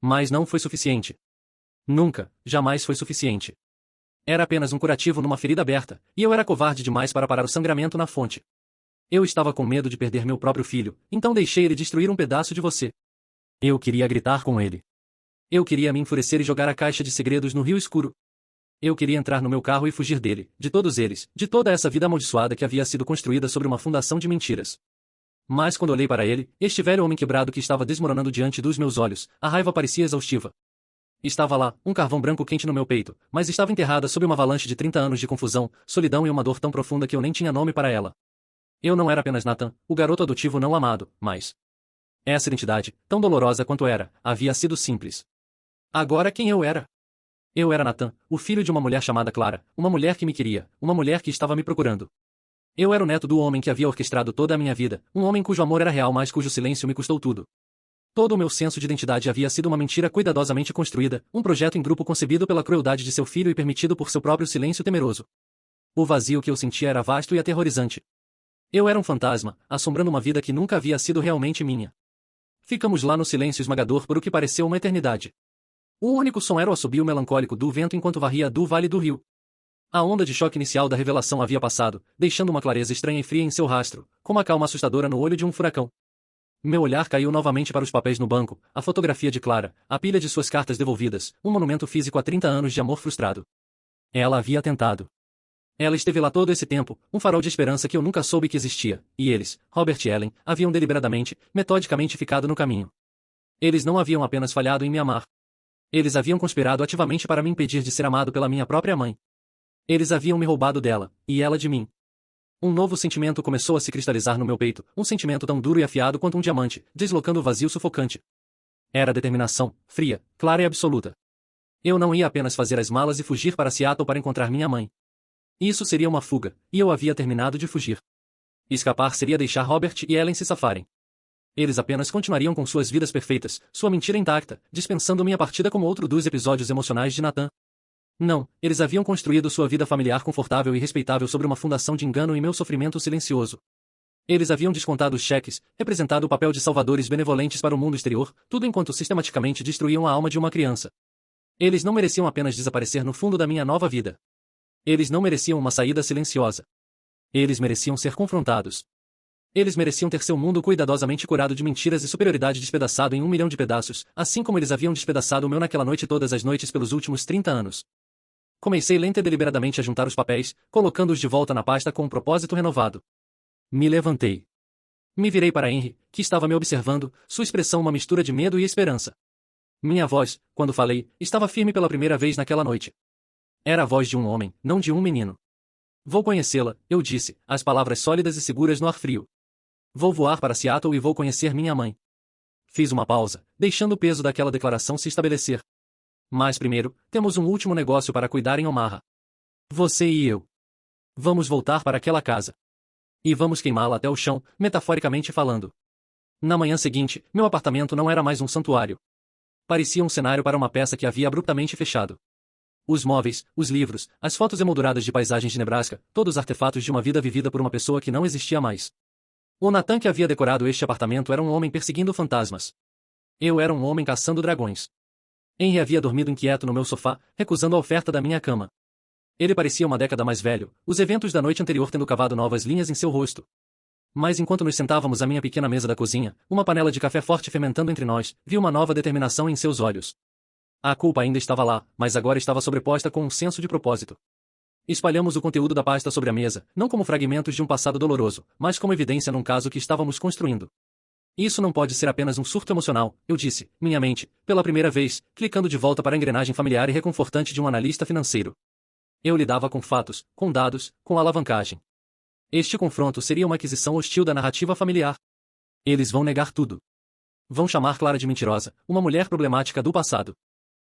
Mas não foi suficiente. Nunca, jamais foi suficiente. Era apenas um curativo numa ferida aberta, e eu era covarde demais para parar o sangramento na fonte. Eu estava com medo de perder meu próprio filho, então deixei ele destruir um pedaço de você. Eu queria gritar com ele. Eu queria me enfurecer e jogar a caixa de segredos no rio escuro. Eu queria entrar no meu carro e fugir dele, de todos eles, de toda essa vida amaldiçoada que havia sido construída sobre uma fundação de mentiras. Mas quando olhei para ele, este velho homem quebrado que estava desmoronando diante dos meus olhos, a raiva parecia exaustiva. Estava lá, um carvão branco quente no meu peito, mas estava enterrada sob uma avalanche de 30 anos de confusão, solidão e uma dor tão profunda que eu nem tinha nome para ela. Eu não era apenas Nathan, o garoto adotivo não amado, mas... essa identidade, tão dolorosa quanto era, havia sido simples. Agora quem eu era? Eu era Nathan, o filho de uma mulher chamada Clara, uma mulher que me queria, uma mulher que estava me procurando. Eu era o neto do homem que havia orquestrado toda a minha vida, um homem cujo amor era real mas cujo silêncio me custou tudo. Todo o meu senso de identidade havia sido uma mentira cuidadosamente construída, um projeto em grupo concebido pela crueldade de seu filho e permitido por seu próprio silêncio temeroso. O vazio que eu sentia era vasto e aterrorizante. Eu era um fantasma, assombrando uma vida que nunca havia sido realmente minha. Ficamos lá no silêncio esmagador por o que pareceu uma eternidade. O único som era o assobio melancólico do vento enquanto varria do vale do rio. A onda de choque inicial da revelação havia passado, deixando uma clareza estranha e fria em seu rastro, como a calma assustadora no olho de um furacão. Meu olhar caiu novamente para os papéis no banco, a fotografia de Clara, a pilha de suas cartas devolvidas, um monumento físico a 30 anos de amor frustrado. Ela havia tentado. Ela esteve lá todo esse tempo, um farol de esperança que eu nunca soube que existia, e eles, Robert e Ellen, haviam deliberadamente, metodicamente ficado no caminho. Eles não haviam apenas falhado em me amar. Eles haviam conspirado ativamente para me impedir de ser amado pela minha própria mãe. Eles haviam me roubado dela, e ela de mim. Um novo sentimento começou a se cristalizar no meu peito, um sentimento tão duro e afiado quanto um diamante, deslocando o vazio sufocante. Era determinação, fria, clara e absoluta. Eu não ia apenas fazer as malas e fugir para Seattle para encontrar minha mãe. Isso seria uma fuga, e eu havia terminado de fugir. Escapar seria deixar Robert e Ellen se safarem. Eles apenas continuariam com suas vidas perfeitas, sua mentira intacta, dispensando minha partida como outro dos episódios emocionais de Nathan. Não, eles haviam construído sua vida familiar confortável e respeitável sobre uma fundação de engano e meu sofrimento silencioso. Eles haviam descontado os cheques, representado o papel de salvadores benevolentes para o mundo exterior, tudo enquanto sistematicamente destruíam a alma de uma criança. Eles não mereciam apenas desaparecer no fundo da minha nova vida. Eles não mereciam uma saída silenciosa. Eles mereciam ser confrontados. Eles mereciam ter seu mundo cuidadosamente curado de mentiras e superioridade despedaçado em 1 milhão de pedaços, assim como eles haviam despedaçado o meu naquela noite todas as noites pelos últimos 30 anos. Comecei lenta e deliberadamente a juntar os papéis, colocando-os de volta na pasta com um propósito renovado. Me levantei. Me virei para Henry, que estava me observando, sua expressão uma mistura de medo e esperança. Minha voz, quando falei, estava firme pela primeira vez naquela noite. Era a voz de um homem, não de um menino. Vou conhecê-la, eu disse, as palavras sólidas e seguras no ar frio. Vou voar para Seattle e vou conhecer minha mãe. Fiz uma pausa, deixando o peso daquela declaração se estabelecer. Mas primeiro, temos um último negócio para cuidar em Omaha. Você e eu. Vamos voltar para aquela casa. E vamos queimá-la até o chão, metaforicamente falando. Na manhã seguinte, meu apartamento não era mais um santuário. Parecia um cenário para uma peça que havia abruptamente fechado. Os móveis, os livros, as fotos emolduradas de paisagens de Nebraska, todos artefatos de uma vida vivida por uma pessoa que não existia mais. O Nathan que havia decorado este apartamento era um homem perseguindo fantasmas. Eu era um homem caçando dragões. Henry havia dormido inquieto no meu sofá, recusando a oferta da minha cama. Ele parecia uma década mais velho, os eventos da noite anterior tendo cavado novas linhas em seu rosto. Mas enquanto nos sentávamos à minha pequena mesa da cozinha, uma panela de café forte fermentando entre nós, vi uma nova determinação em seus olhos. A culpa ainda estava lá, mas agora estava sobreposta com um senso de propósito. Espalhamos o conteúdo da pasta sobre a mesa, não como fragmentos de um passado doloroso, mas como evidência num caso que estávamos construindo. Isso não pode ser apenas um surto emocional, eu disse, minha mente, pela primeira vez, clicando de volta para a engrenagem familiar e reconfortante de um analista financeiro. Eu lidava com fatos, com dados, com alavancagem. Este confronto seria uma aquisição hostil da narrativa familiar. Eles vão negar tudo. Vão chamar Clara de mentirosa, uma mulher problemática do passado.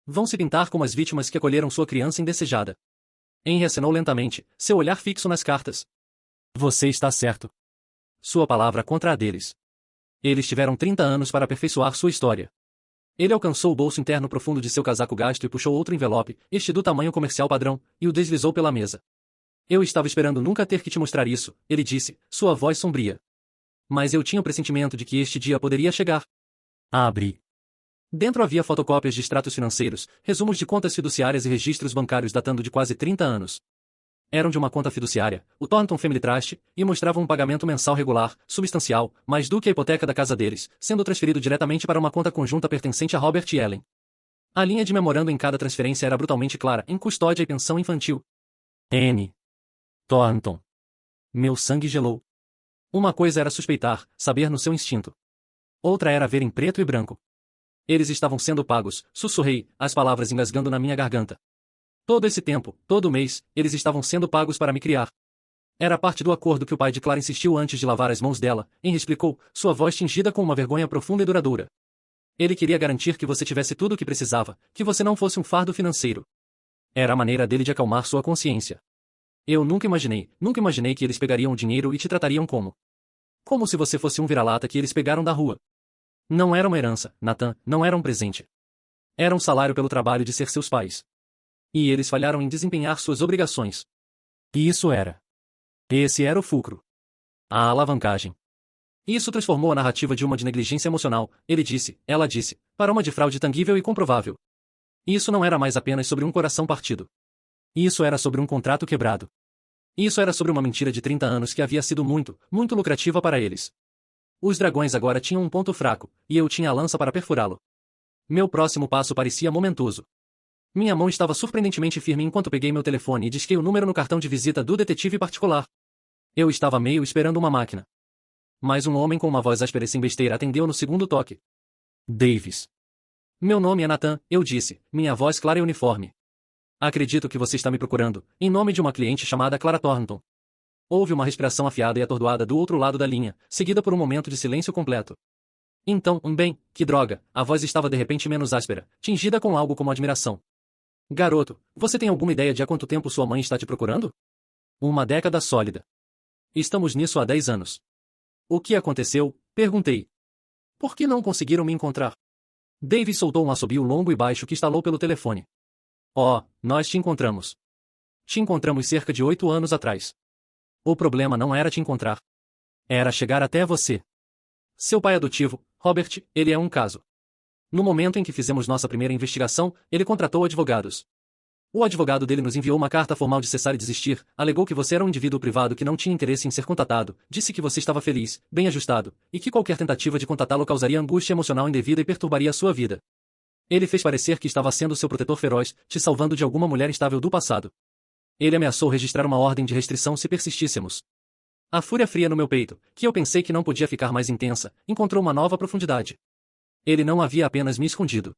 Vão se pintar como as vítimas que acolheram sua criança indesejada. Henry acenou lentamente, seu olhar fixo nas cartas. Você está certo. Sua palavra contra a deles. Eles tiveram 30 anos para aperfeiçoar sua história. Ele alcançou o bolso interno profundo de seu casaco gasto e puxou outro envelope, este do tamanho comercial padrão, e o deslizou pela mesa. Eu estava esperando nunca ter que te mostrar isso, ele disse, sua voz sombria. Mas eu tinha o pressentimento de que este dia poderia chegar. Abri. Dentro havia fotocópias de extratos financeiros, resumos de contas fiduciárias e registros bancários datando de quase 30 anos. Eram de uma conta fiduciária, o Thornton Family Trust, e mostravam um pagamento mensal regular, substancial, mais do que a hipoteca da casa deles, sendo transferido diretamente para uma conta conjunta pertencente a Robert e Ellen. A linha de memorando em cada transferência era brutalmente clara, em custódia e pensão infantil. N. Thornton. Meu sangue gelou. Uma coisa era suspeitar, saber no seu instinto. Outra era ver em preto e branco. Eles estavam sendo pagos, sussurrei, as palavras engasgando na minha garganta. Todo esse tempo, todo mês, eles estavam sendo pagos para me criar. Era parte do acordo que o pai de Clara insistiu antes de lavar as mãos dela, Henry explicou, sua voz tingida com uma vergonha profunda e duradoura. Ele queria garantir que você tivesse tudo o que precisava, que você não fosse um fardo financeiro. Era a maneira dele de acalmar sua consciência. Eu nunca imaginei que eles pegariam o dinheiro e te tratariam como se você fosse um vira-lata que eles pegaram da rua. Não era uma herança, Nathan, não era um presente. Era um salário pelo trabalho de ser seus pais. E eles falharam em desempenhar suas obrigações. E isso era. Esse era o fulcro. A alavancagem. Isso transformou a narrativa de uma de negligência emocional, ela disse, para uma de fraude tangível e comprovável. Isso não era mais apenas sobre um coração partido. Isso era sobre um contrato quebrado. Isso era sobre uma mentira de 30 anos que havia sido muito, muito lucrativa para eles. Os dragões agora tinham um ponto fraco, e eu tinha a lança para perfurá-lo. Meu próximo passo parecia momentoso. Minha mão estava surpreendentemente firme enquanto peguei meu telefone e disquei o número no cartão de visita do detetive particular. Eu estava meio esperando uma máquina. Mas um homem com uma voz áspera e sem besteira atendeu no segundo toque. Davis. Meu nome é Nathan, eu disse, minha voz clara e uniforme. Acredito que você está me procurando, em nome de uma cliente chamada Clara Thornton. Houve uma respiração afiada e atordoada do outro lado da linha, seguida por um momento de silêncio completo. Então, bem, que droga, a voz estava de repente menos áspera, tingida com algo como admiração. Garoto, você tem alguma ideia de há quanto tempo sua mãe está te procurando? Uma década sólida. Estamos nisso há 10 anos. O que aconteceu? Perguntei. Por que não conseguiram me encontrar? Davis soltou um assobio longo e baixo que estalou pelo telefone. Oh, nós te encontramos. Te encontramos cerca de 8 anos atrás. O problema não era te encontrar. Era chegar até você. Seu pai adotivo, Robert, ele é um caso. No momento em que fizemos nossa primeira investigação, ele contratou advogados. O advogado dele nos enviou uma carta formal de cessar e desistir, alegou que você era um indivíduo privado que não tinha interesse em ser contatado, disse que você estava feliz, bem ajustado, e que qualquer tentativa de contatá-lo causaria angústia emocional indevida e perturbaria a sua vida. Ele fez parecer que estava sendo seu protetor feroz, te salvando de alguma mulher instável do passado. Ele ameaçou registrar uma ordem de restrição se persistíssemos. A fúria fria no meu peito, que eu pensei que não podia ficar mais intensa, encontrou uma nova profundidade. Ele não havia apenas me escondido.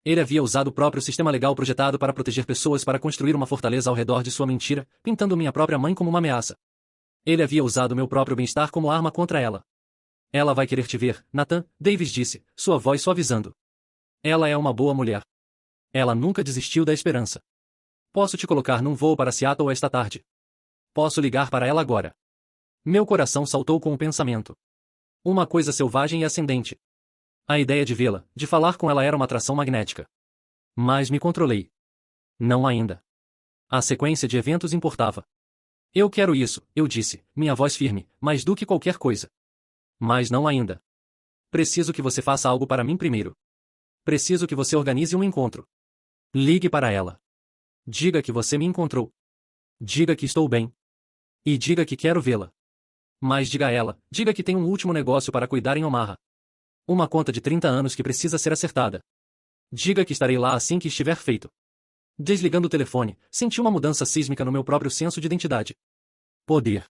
Ele havia usado o próprio sistema legal projetado para proteger pessoas para construir uma fortaleza ao redor de sua mentira, pintando minha própria mãe como uma ameaça. Ele havia usado meu próprio bem-estar como arma contra ela. Ela vai querer te ver, Nathan, Davis disse, sua voz suavizando. Ela é uma boa mulher. Ela nunca desistiu da esperança. Posso te colocar num voo para Seattle esta tarde. Posso ligar para ela agora. Meu coração saltou com o pensamento. Uma coisa selvagem e ascendente. A ideia de vê-la, de falar com ela era uma atração magnética. Mas me controlei. Não ainda. A sequência de eventos importava. Eu quero isso, eu disse, minha voz firme, mais do que qualquer coisa. Mas não ainda. Preciso que você faça algo para mim primeiro. Preciso que você organize um encontro. Ligue para ela. Diga que você me encontrou. Diga que estou bem. E diga que quero vê-la. Mas diga a ela, diga que tem um último negócio para cuidar em Omaha. Uma conta de 30 anos que precisa ser acertada. Diga que estarei lá assim que estiver feito. Desligando o telefone, senti uma mudança sísmica no meu próprio senso de identidade. Poder.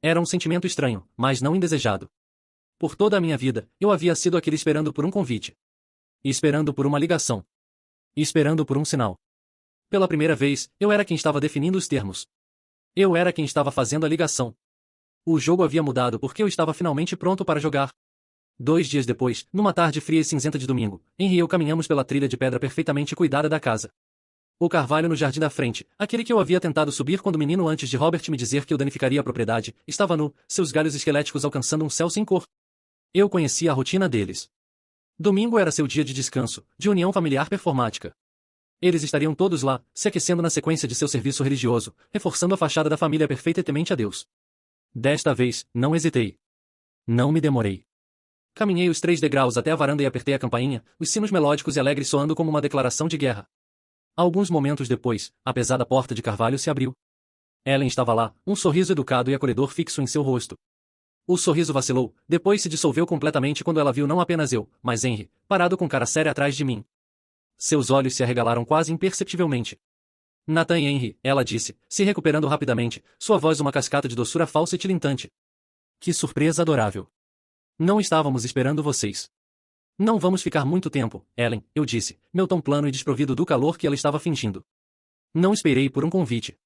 Era um sentimento estranho, mas não indesejado. Por toda a minha vida, eu havia sido aquele esperando por um convite. Esperando por uma ligação. Esperando por um sinal. Pela primeira vez, eu era quem estava definindo os termos. Eu era quem estava fazendo a ligação. O jogo havia mudado porque eu estava finalmente pronto para jogar. 2 dias depois, numa tarde fria e cinzenta de domingo, Henry e eu caminhamos pela trilha de pedra perfeitamente cuidada da casa. O carvalho no jardim da frente, aquele que eu havia tentado subir quando menino antes de Robert me dizer que eu danificaria a propriedade, estava nu, seus galhos esqueléticos alcançando um céu sem cor. Eu conhecia a rotina deles. Domingo era seu dia de descanso, de união familiar performática. Eles estariam todos lá, se aquecendo na sequência de seu serviço religioso, reforçando a fachada da família perfeita e temente a Deus. Desta vez, não hesitei. Não me demorei. Caminhei os 3 degraus até a varanda e apertei a campainha, os sinos melódicos e alegres soando como uma declaração de guerra. Alguns momentos depois, a pesada porta de carvalho se abriu. Ellen estava lá, um sorriso educado e acolhedor fixo em seu rosto. O sorriso vacilou, depois se dissolveu completamente quando ela viu não apenas eu, mas Henry, parado com cara séria atrás de mim. Seus olhos se arregalaram quase imperceptivelmente. Nathan e Henry, ela disse, se recuperando rapidamente, sua voz uma cascata de doçura falsa e tilintante. Que surpresa adorável. Não estávamos esperando vocês. Não vamos ficar muito tempo, Ellen, eu disse, meu tom plano e desprovido do calor que ela estava fingindo. Não esperei por um convite.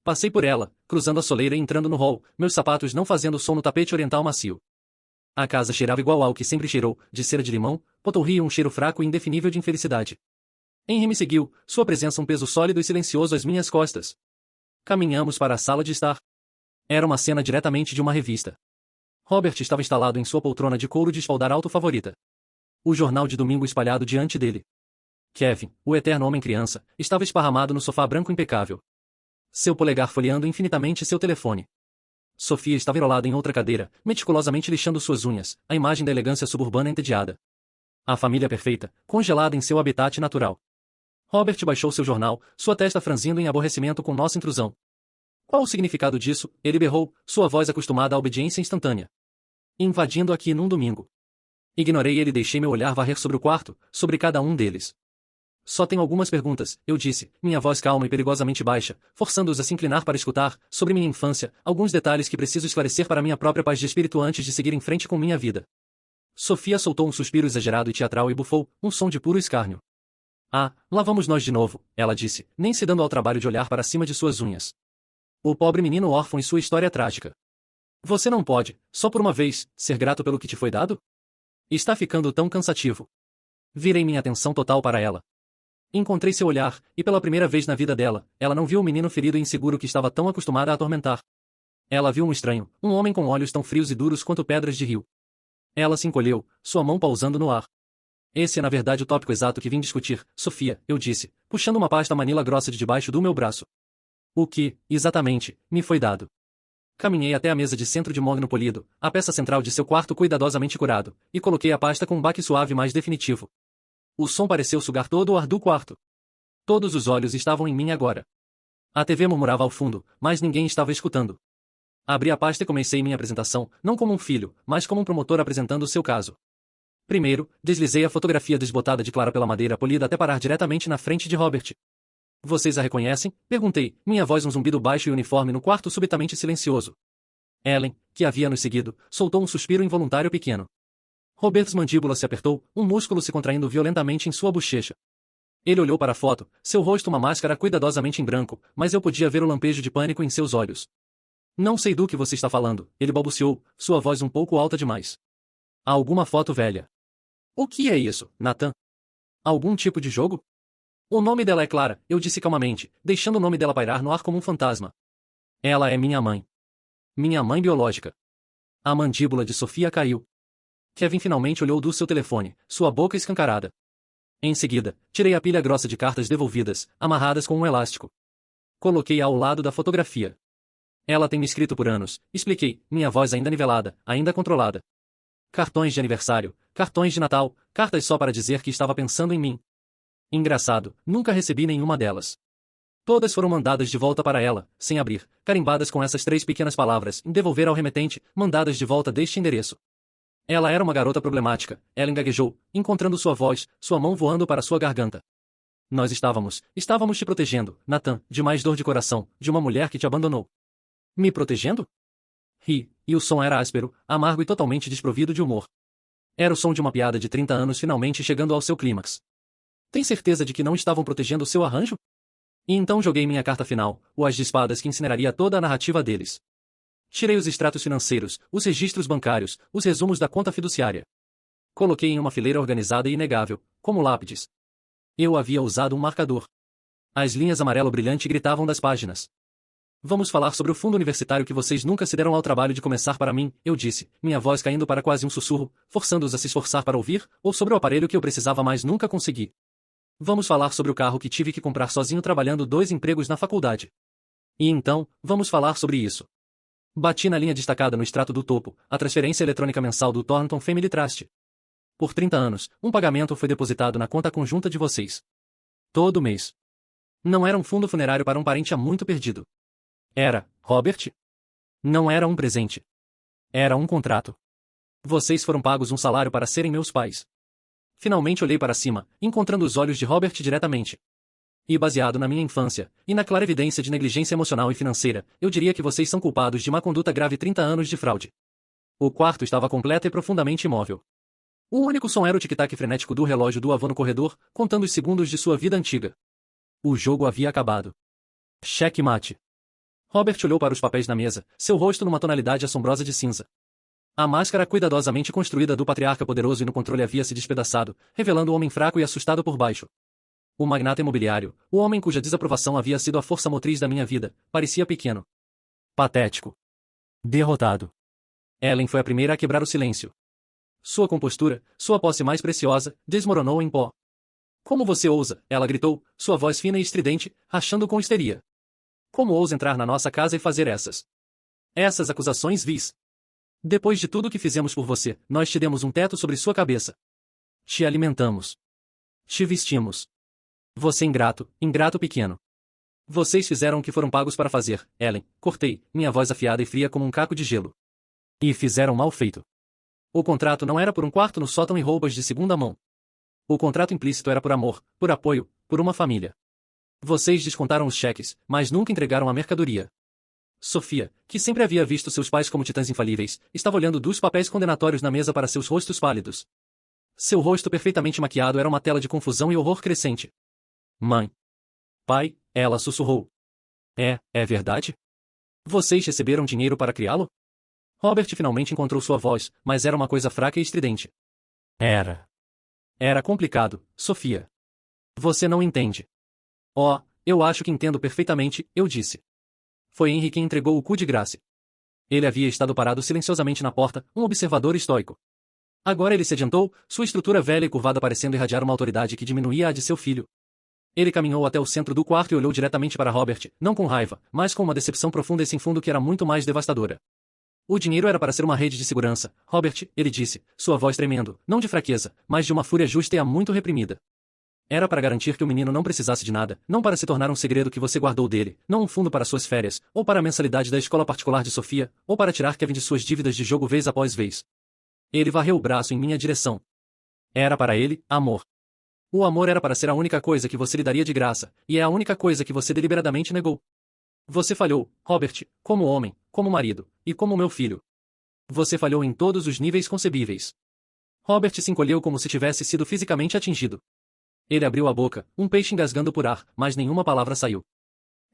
Passei por ela, cruzando a soleira e entrando no hall, meus sapatos não fazendo som no tapete oriental macio. A casa cheirava igual ao que sempre cheirou, de cera de limão, potorri e um cheiro fraco e indefinível de infelicidade. Henry me seguiu, sua presença um peso sólido e silencioso às minhas costas. Caminhamos para a sala de estar. Era uma cena diretamente de uma revista. Robert estava instalado em sua poltrona de couro de espaldar alto favorita. O jornal de domingo espalhado diante dele. Kevin, o eterno homem-criança, estava esparramado no sofá branco impecável. Seu polegar folheando infinitamente seu telefone. Sofia estava enrolada em outra cadeira, meticulosamente lixando suas unhas, a imagem da elegância suburbana entediada. A família perfeita, congelada em seu habitat natural. Robert baixou seu jornal, sua testa franzindo em aborrecimento com nossa intrusão. Qual o significado disso? Ele berrou, sua voz acostumada à obediência instantânea. Invadindo aqui num domingo. Ignorei ele e deixei meu olhar varrer sobre o quarto, sobre cada um deles. Só tenho algumas perguntas, eu disse, minha voz calma e perigosamente baixa, forçando-os a se inclinar para escutar, sobre minha infância, alguns detalhes que preciso esclarecer para minha própria paz de espírito antes de seguir em frente com minha vida. Sofia soltou um suspiro exagerado e teatral e bufou, um som de puro escárnio. Ah, lá vamos nós de novo, ela disse, nem se dando ao trabalho de olhar para cima de suas unhas. O pobre menino órfão e sua história trágica. Você não pode, só por uma vez, ser grato pelo que te foi dado? Está ficando tão cansativo. Virei minha atenção total para ela. Encontrei seu olhar, e pela primeira vez na vida dela, ela não viu o menino ferido e inseguro que estava tão acostumada a atormentar. Ela viu um estranho, um homem com olhos tão frios e duros quanto pedras de rio. Ela se encolheu, sua mão pausando no ar. Esse é na verdade o tópico exato que vim discutir, Sofia, eu disse, puxando uma pasta manila grossa de debaixo do meu braço. O que, exatamente, me foi dado. Caminhei até a mesa de centro de mogno polido, a peça central de seu quarto cuidadosamente curado, e coloquei a pasta com um baque suave mais definitivo. O som pareceu sugar todo o ar do quarto. Todos os olhos estavam em mim agora. A TV murmurava ao fundo, mas ninguém estava escutando. Abri a pasta e comecei minha apresentação, não como um filho, mas como um promotor apresentando o seu caso. Primeiro, deslizei a fotografia desbotada de Clara pela madeira polida até parar diretamente na frente de Robert. Vocês a reconhecem? Perguntei, minha voz um zumbido baixo e uniforme no quarto subitamente silencioso. Ellen, que havia nos seguido, soltou um suspiro involuntário pequeno. Robert's mandíbula se apertou, um músculo se contraindo violentamente em sua bochecha. Ele olhou para a foto, seu rosto uma máscara cuidadosamente em branco, mas eu podia ver o lampejo de pânico em seus olhos. Não sei do que você está falando, ele balbuciou, sua voz um pouco alta demais. Há alguma foto velha. O que é isso, Nathan? Algum tipo de jogo? O nome dela é Clara, eu disse calmamente, deixando o nome dela pairar no ar como um fantasma. Ela é minha mãe. Minha mãe biológica. A mandíbula de Sofia caiu. Kevin finalmente olhou do seu telefone, sua boca escancarada. Em seguida, tirei a pilha grossa de cartas devolvidas, amarradas com um elástico. Coloquei-a ao lado da fotografia. Ela tem me escrito por anos, expliquei, minha voz ainda nivelada, ainda controlada. Cartões de aniversário, cartões de Natal, cartas só para dizer que estava pensando em mim. Engraçado, nunca recebi nenhuma delas. Todas foram mandadas de volta para ela, sem abrir, carimbadas com essas 3 pequenas palavras, em devolver ao remetente, mandadas de volta deste endereço. Ela era uma garota problemática, ela gaguejou, encontrando sua voz, sua mão voando para sua garganta. Nós estávamos te protegendo, Nathan, de mais dor de coração, de uma mulher que te abandonou. Me protegendo? Ri, e o som era áspero, amargo e totalmente desprovido de humor. Era o som de uma piada de 30 anos finalmente chegando ao seu clímax. Tem certeza de que não estavam protegendo o seu arranjo? E então joguei minha carta final, o as de espadas que incineraria toda a narrativa deles. Tirei os extratos financeiros, os registros bancários, os resumos da conta fiduciária. Coloquei em uma fileira organizada e inegável, como lápides. Eu havia usado um marcador. As linhas amarelo brilhante gritavam das páginas. Vamos falar sobre o fundo universitário que vocês nunca se deram ao trabalho de começar para mim, eu disse, minha voz caindo para quase um sussurro, forçando-os a se esforçar para ouvir, ou sobre o aparelho que eu precisava mas nunca consegui. Vamos falar sobre o carro que tive que comprar sozinho trabalhando 2 empregos na faculdade. E então, vamos falar sobre isso. Bati na linha destacada no extrato do topo, a transferência eletrônica mensal do Thornton Family Trust. Por 30 anos, um pagamento foi depositado na conta conjunta de vocês. Todo mês. Não era um fundo funerário para um parente há muito perdido. Era, Robert? Não era um presente. Era um contrato. Vocês foram pagos um salário para serem meus pais. Finalmente olhei para cima, encontrando os olhos de Robert diretamente. E baseado na minha infância, e na clara evidência de negligência emocional e financeira, eu diria que vocês são culpados de má conduta grave e 30 anos de fraude. O quarto estava completo e profundamente imóvel. O único som era o tic-tac frenético do relógio do avô no corredor, contando os segundos de sua vida antiga. O jogo havia acabado. Cheque mate. Robert olhou para os papéis na mesa, seu rosto numa tonalidade assombrosa de cinza. A máscara cuidadosamente construída do patriarca poderoso e no controle havia se despedaçado, revelando o homem fraco e assustado por baixo. O magnata imobiliário, o homem cuja desaprovação havia sido a força motriz da minha vida, parecia pequeno. Patético. Derrotado. Ellen foi a primeira a quebrar o silêncio. Sua compostura, sua posse mais preciosa, desmoronou em pó. Como você ousa? Ela gritou, sua voz fina e estridente, rachando com histeria. Como ousa entrar na nossa casa e fazer essas acusações vis? Depois de tudo o que fizemos por você, nós te demos um teto sobre sua cabeça. Te alimentamos. Te vestimos. Você ingrato, ingrato pequeno. Vocês fizeram o que foram pagos para fazer, Ellen, cortei, minha voz afiada e fria como um caco de gelo. E fizeram mal feito. O contrato não era por um quarto no sótão e roupas de segunda mão. O contrato implícito era por amor, por apoio, por uma família. Vocês descontaram os cheques, mas nunca entregaram a mercadoria. Sofia, que sempre havia visto seus pais como titãs infalíveis, estava olhando 2 papéis condenatórios na mesa para seus rostos pálidos. Seu rosto perfeitamente maquiado era uma tela de confusão e horror crescente. Mãe. Pai, ela sussurrou. É verdade? Vocês receberam dinheiro para criá-lo? Robert finalmente encontrou sua voz, mas era uma coisa fraca e estridente. Era complicado, Sofia. Você não entende. Oh, eu acho que entendo perfeitamente, eu disse. Foi Henry quem entregou o cu de graça. Ele havia estado parado silenciosamente na porta, um observador estoico. Agora ele se adiantou, sua estrutura velha e curvada parecendo irradiar uma autoridade que diminuía a de seu filho. Ele caminhou até o centro do quarto e olhou diretamente para Robert, não com raiva, mas com uma decepção profunda e sem fundo que era muito mais devastadora. O dinheiro era para ser uma rede de segurança, Robert, ele disse, sua voz tremendo, não de fraqueza, mas de uma fúria justa e há muito reprimida. Era para garantir que o menino não precisasse de nada, não para se tornar um segredo que você guardou dele, não um fundo para suas férias, ou para a mensalidade da escola particular de Sofia, ou para tirar Kevin de suas dívidas de jogo vez após vez. Ele varreu o braço em minha direção. Era para ele, amor. O amor era para ser a única coisa que você lhe daria de graça, e é a única coisa que você deliberadamente negou. Você falhou, Robert, como homem, como marido, e como meu filho. Você falhou em todos os níveis concebíveis. Robert se encolheu como se tivesse sido fisicamente atingido. Ele abriu a boca, um peixe engasgando por ar, mas nenhuma palavra saiu.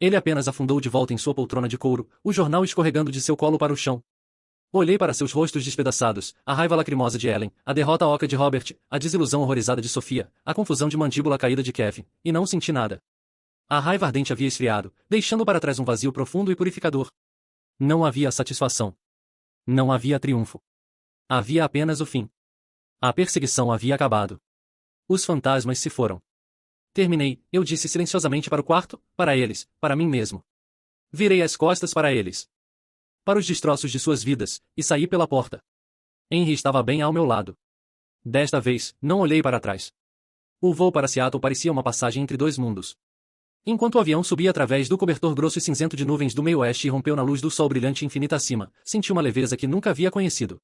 Ele apenas afundou de volta em sua poltrona de couro, o jornal escorregando de seu colo para o chão. Olhei para seus rostos despedaçados, a raiva lacrimosa de Ellen, a derrota oca de Robert, a desilusão horrorizada de Sofia, a confusão de mandíbula caída de Kevin, e não senti nada. A raiva ardente havia esfriado, deixando para trás um vazio profundo e purificador. Não havia satisfação. Não havia triunfo. Havia apenas o fim. A perseguição havia acabado. Os fantasmas se foram. Terminei, eu disse silenciosamente para o quarto, para eles, para mim mesmo. Virei as costas para eles. Para os destroços de suas vidas, e saí pela porta. Henry estava bem ao meu lado. Desta vez, não olhei para trás. O voo para Seattle parecia uma passagem entre dois mundos. Enquanto o avião subia através do cobertor grosso e cinzento de nuvens do meio-oeste e rompeu na luz do sol brilhante infinita acima, senti uma leveza que nunca havia conhecido.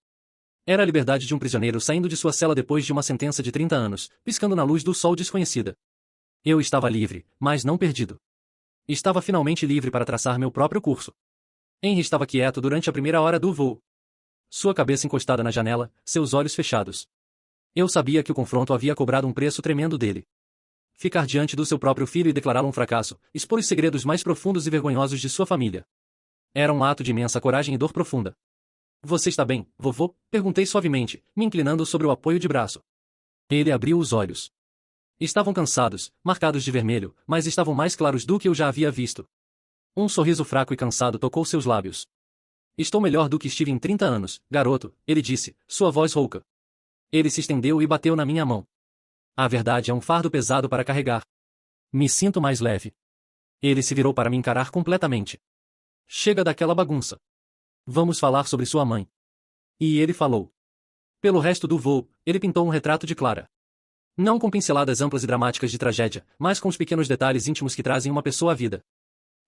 Era a liberdade de um prisioneiro saindo de sua cela depois de uma sentença de 30 anos, piscando na luz do sol desconhecida. Eu estava livre, mas não perdido. Estava finalmente livre para traçar meu próprio curso. Henry estava quieto durante a primeira hora do voo. Sua cabeça encostada na janela, seus olhos fechados. Eu sabia que o confronto havia cobrado um preço tremendo dele. Ficar diante do seu próprio filho e declará-lo um fracasso, expor os segredos mais profundos e vergonhosos de sua família. Era um ato de imensa coragem e dor profunda. Você está bem, vovô? Perguntei suavemente, me inclinando sobre o apoio de braço. Ele abriu os olhos. Estavam cansados, marcados de vermelho, mas estavam mais claros do que eu já havia visto. Um sorriso fraco e cansado tocou seus lábios. Estou melhor do que estive em 30 anos, garoto, ele disse, sua voz rouca. Ele se estendeu e bateu na minha mão. A verdade é um fardo pesado para carregar. Me sinto mais leve. Ele se virou para me encarar completamente. Chega daquela bagunça. Vamos falar sobre sua mãe. E ele falou. Pelo resto do voo, ele pintou um retrato de Clara. Não com pinceladas amplas e dramáticas de tragédia, mas com os pequenos detalhes íntimos que trazem uma pessoa à vida.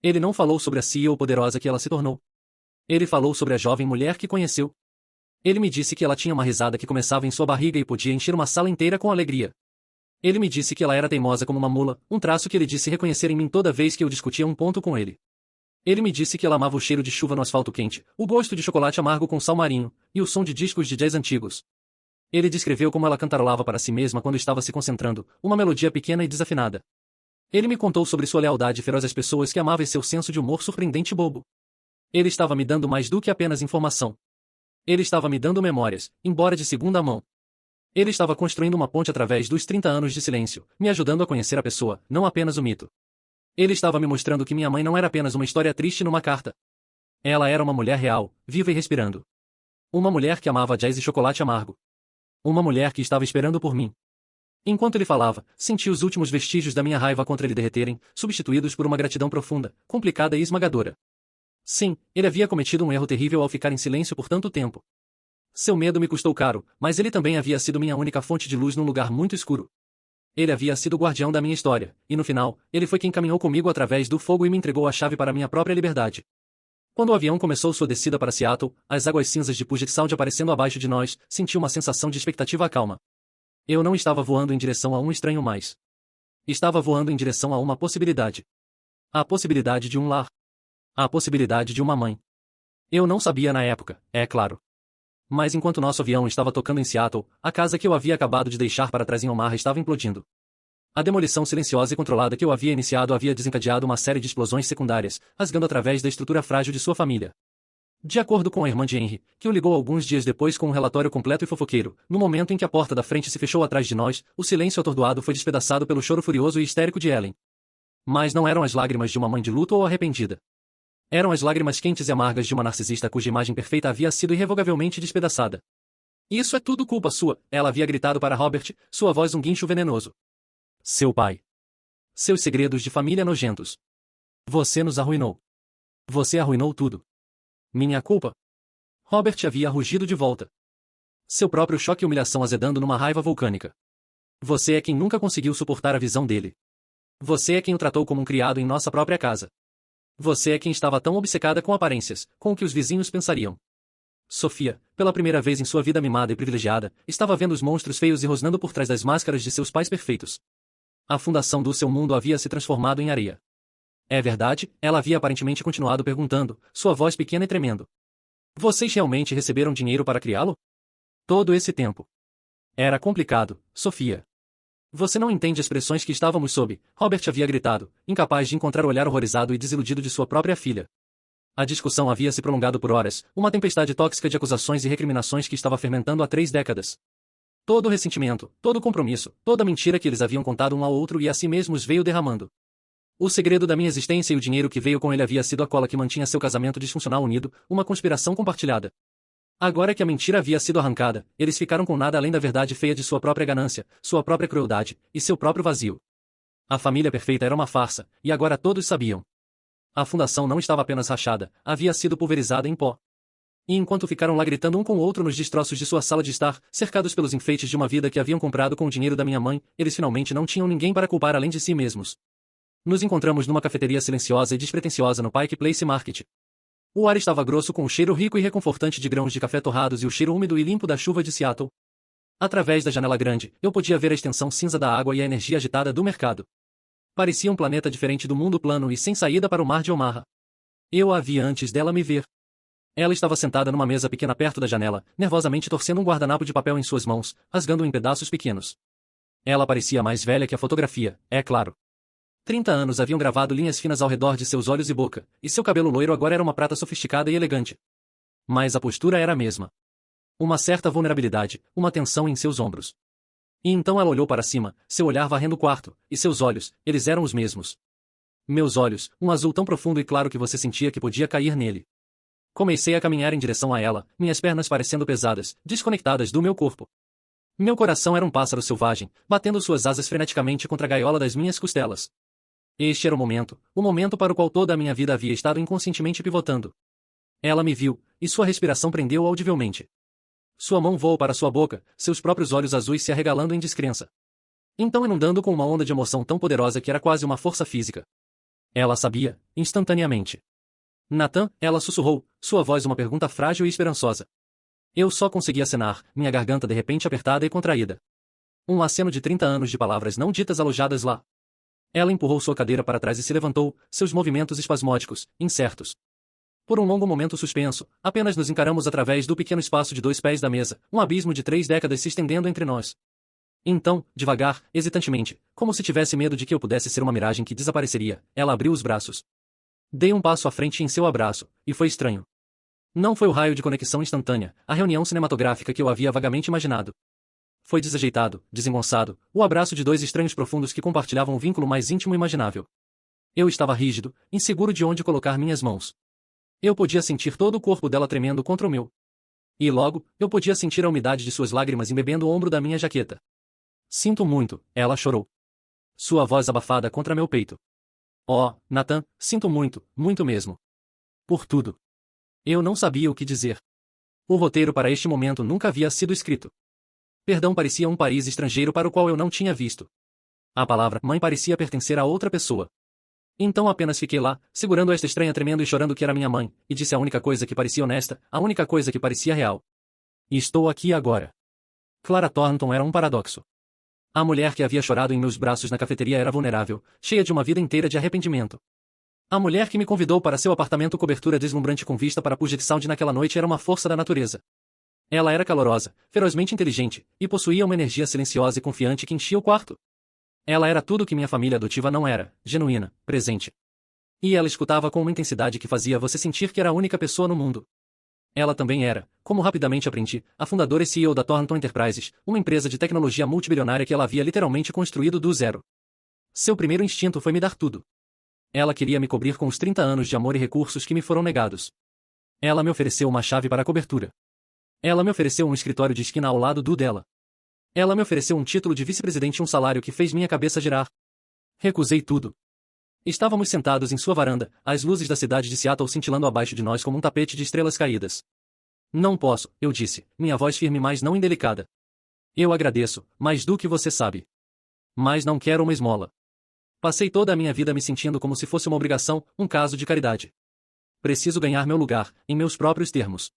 Ele não falou sobre a CEO poderosa que ela se tornou. Ele falou sobre a jovem mulher que conheceu. Ele me disse que ela tinha uma risada que começava em sua barriga e podia encher uma sala inteira com alegria. Ele me disse que ela era teimosa como uma mula, um traço que ele disse reconhecer em mim toda vez que eu discutia um ponto com ele. Ele me disse que ela amava o cheiro de chuva no asfalto quente, o gosto de chocolate amargo com sal marinho, e o som de discos de jazz antigos. Ele descreveu como ela cantarolava para si mesma quando estava se concentrando, uma melodia pequena e desafinada. Ele me contou sobre sua lealdade feroz às pessoas que amava e seu senso de humor surpreendente e bobo. Ele estava me dando mais do que apenas informação. Ele estava me dando memórias, embora de segunda mão. Ele estava construindo uma ponte através dos 30 anos de silêncio, me ajudando a conhecer a pessoa, não apenas o mito. Ele estava me mostrando que minha mãe não era apenas uma história triste numa carta. Ela era uma mulher real, viva e respirando. Uma mulher que amava jazz e chocolate amargo. Uma mulher que estava esperando por mim. Enquanto ele falava, senti os últimos vestígios da minha raiva contra ele derreterem, substituídos por uma gratidão profunda, complicada e esmagadora. Sim, ele havia cometido um erro terrível ao ficar em silêncio por tanto tempo. Seu medo me custou caro, mas ele também havia sido minha única fonte de luz num lugar muito escuro. Ele havia sido o guardião da minha história, e no final, ele foi quem caminhou comigo através do fogo e me entregou a chave para minha própria liberdade. Quando o avião começou sua descida para Seattle, as águas cinzas de Puget Sound aparecendo abaixo de nós, senti uma sensação de expectativa calma. Eu não estava voando em direção a um estranho mais. Estava voando em direção a uma possibilidade. A possibilidade de um lar. A possibilidade de uma mãe. Eu não sabia na época, é claro. Mas enquanto nosso avião estava tocando em Seattle, a casa que eu havia acabado de deixar para trás em Omaha estava implodindo. A demolição silenciosa e controlada que eu havia iniciado havia desencadeado uma série de explosões secundárias, rasgando através da estrutura frágil de sua família. De acordo com a irmã de Henry, que o ligou alguns dias depois com um relatório completo e fofoqueiro, no momento em que a porta da frente se fechou atrás de nós, o silêncio atordoado foi despedaçado pelo choro furioso e histérico de Ellen. Mas não eram as lágrimas de uma mãe de luto ou arrependida. Eram as lágrimas quentes e amargas de uma narcisista cuja imagem perfeita havia sido irrevogavelmente despedaçada. Isso é tudo culpa sua, ela havia gritado para Robert, sua voz um guincho venenoso. Seu pai. Seus segredos de família nojentos. Você nos arruinou. Você arruinou tudo. Minha culpa? Robert havia rugido de volta. Seu próprio choque e humilhação azedando numa raiva vulcânica. Você é quem nunca conseguiu suportar a visão dele. Você é quem o tratou como um criado em nossa própria casa. Você é quem estava tão obcecada com aparências, com o que os vizinhos pensariam. Sofia, pela primeira vez em sua vida mimada e privilegiada, estava vendo os monstros feios e rosnando por trás das máscaras de seus pais perfeitos. A fundação do seu mundo havia se transformado em areia. É verdade, ela havia aparentemente continuado perguntando, sua voz pequena e tremendo. Vocês realmente receberam dinheiro para criá-lo? Todo esse tempo. Era complicado, Sofia. Você não entende as pressões que estávamos sob, Robert havia gritado, incapaz de encontrar o olhar horrorizado e desiludido de sua própria filha. A discussão havia se prolongado por horas, uma tempestade tóxica de acusações e recriminações que estava fermentando há 3 décadas. Todo o ressentimento, todo o compromisso, toda a mentira que eles haviam contado um ao outro e a si mesmos veio derramando. O segredo da minha existência e o dinheiro que veio com ele havia sido a cola que mantinha seu casamento disfuncional unido, uma conspiração compartilhada. Agora que a mentira havia sido arrancada, eles ficaram com nada além da verdade feia de sua própria ganância, sua própria crueldade, e seu próprio vazio. A família perfeita era uma farsa, e agora todos sabiam. A fundação não estava apenas rachada, havia sido pulverizada em pó. E enquanto ficaram lá gritando um com o outro nos destroços de sua sala de estar, cercados pelos enfeites de uma vida que haviam comprado com o dinheiro da minha mãe, eles finalmente não tinham ninguém para culpar além de si mesmos. Nos encontramos numa cafeteria silenciosa e despretensiosa no Pike Place Market. O ar estava grosso com o cheiro rico e reconfortante de grãos de café torrados e o cheiro úmido e limpo da chuva de Seattle. Através da janela grande, eu podia ver a extensão cinza da água e a energia agitada do mercado. Parecia um planeta diferente do mundo plano e sem saída para o mar de Omaha. Eu a vi antes dela me ver. Ela estava sentada numa mesa pequena perto da janela, nervosamente torcendo um guardanapo de papel em suas mãos, rasgando-o em pedaços pequenos. Ela parecia mais velha que a fotografia, é claro. 30 anos haviam gravado linhas finas ao redor de seus olhos e boca, e seu cabelo loiro agora era uma prata sofisticada e elegante. Mas a postura era a mesma. Uma certa vulnerabilidade, uma tensão em seus ombros. E então ela olhou para cima, seu olhar varrendo o quarto, e seus olhos, eles eram os mesmos. Meus olhos, um azul tão profundo e claro que você sentia que podia cair nele. Comecei a caminhar em direção a ela, minhas pernas parecendo pesadas, desconectadas do meu corpo. Meu coração era um pássaro selvagem, batendo suas asas freneticamente contra a gaiola das minhas costelas. Este era o momento para o qual toda a minha vida havia estado inconscientemente pivotando. Ela me viu, e sua respiração prendeu audivelmente. Sua mão voou para sua boca, seus próprios olhos azuis se arregalando em descrença. Então inundando com uma onda de emoção tão poderosa que era quase uma força física. Ela sabia, instantaneamente. Nathan, ela sussurrou, sua voz uma pergunta frágil e esperançosa. Eu só consegui acenar, minha garganta de repente apertada e contraída. Um aceno de 30 anos de palavras não ditas alojadas lá. Ela empurrou sua cadeira para trás e se levantou, seus movimentos espasmódicos, incertos. Por um longo momento suspenso, apenas nos encaramos através do pequeno espaço de 2 pés da mesa, um abismo de 3 décadas se estendendo entre nós. Então, devagar, hesitantemente, como se tivesse medo de que eu pudesse ser uma miragem que desapareceria, ela abriu os braços. Dei um passo à frente em seu abraço, e foi estranho. Não foi o raio de conexão instantânea, a reunião cinematográfica que eu havia vagamente imaginado. Foi desajeitado, desengonçado, o abraço de 2 estranhos profundos que compartilhavam o vínculo mais íntimo imaginável. Eu estava rígido, inseguro de onde colocar minhas mãos. Eu podia sentir todo o corpo dela tremendo contra o meu. E logo, eu podia sentir a umidade de suas lágrimas embebendo o ombro da minha jaqueta. Sinto muito, ela chorou. Sua voz abafada contra meu peito. Oh, Nathan, sinto muito, muito mesmo. Por tudo. Eu não sabia o que dizer. O roteiro para este momento nunca havia sido escrito. Perdão parecia um país estrangeiro para o qual eu não tinha visto. A palavra mãe parecia pertencer a outra pessoa. Então apenas fiquei lá, segurando esta estranha tremendo e chorando que era minha mãe, e disse a única coisa que parecia honesta, a única coisa que parecia real. Estou aqui agora. Clara Thornton era um paradoxo. A mulher que havia chorado em meus braços na cafeteria era vulnerável, cheia de uma vida inteira de arrependimento. A mulher que me convidou para seu apartamento cobertura deslumbrante com vista para Puget Sound naquela noite era uma força da natureza. Ela era calorosa, ferozmente inteligente, e possuía uma energia silenciosa e confiante que enchia o quarto. Ela era tudo o que minha família adotiva não era, genuína, presente. E ela escutava com uma intensidade que fazia você sentir que era a única pessoa no mundo. Ela também era, como rapidamente aprendi, a fundadora e CEO da Thornton Enterprises, uma empresa de tecnologia multibilionária que ela havia literalmente construído do zero. Seu primeiro instinto foi me dar tudo. Ela queria me cobrir com os 30 anos de amor e recursos que me foram negados. Ela me ofereceu uma chave para a cobertura. Ela me ofereceu um escritório de esquina ao lado do dela. Ela me ofereceu um título de vice-presidente e um salário que fez minha cabeça girar. Recusei tudo. Estávamos sentados em sua varanda, as luzes da cidade de Seattle cintilando abaixo de nós como um tapete de estrelas caídas. Não posso, eu disse, minha voz firme mas não indelicada. Eu agradeço, mais do que você sabe. Mas não quero uma esmola. Passei toda a minha vida me sentindo como se fosse uma obrigação, um caso de caridade. Preciso ganhar meu lugar, em meus próprios termos.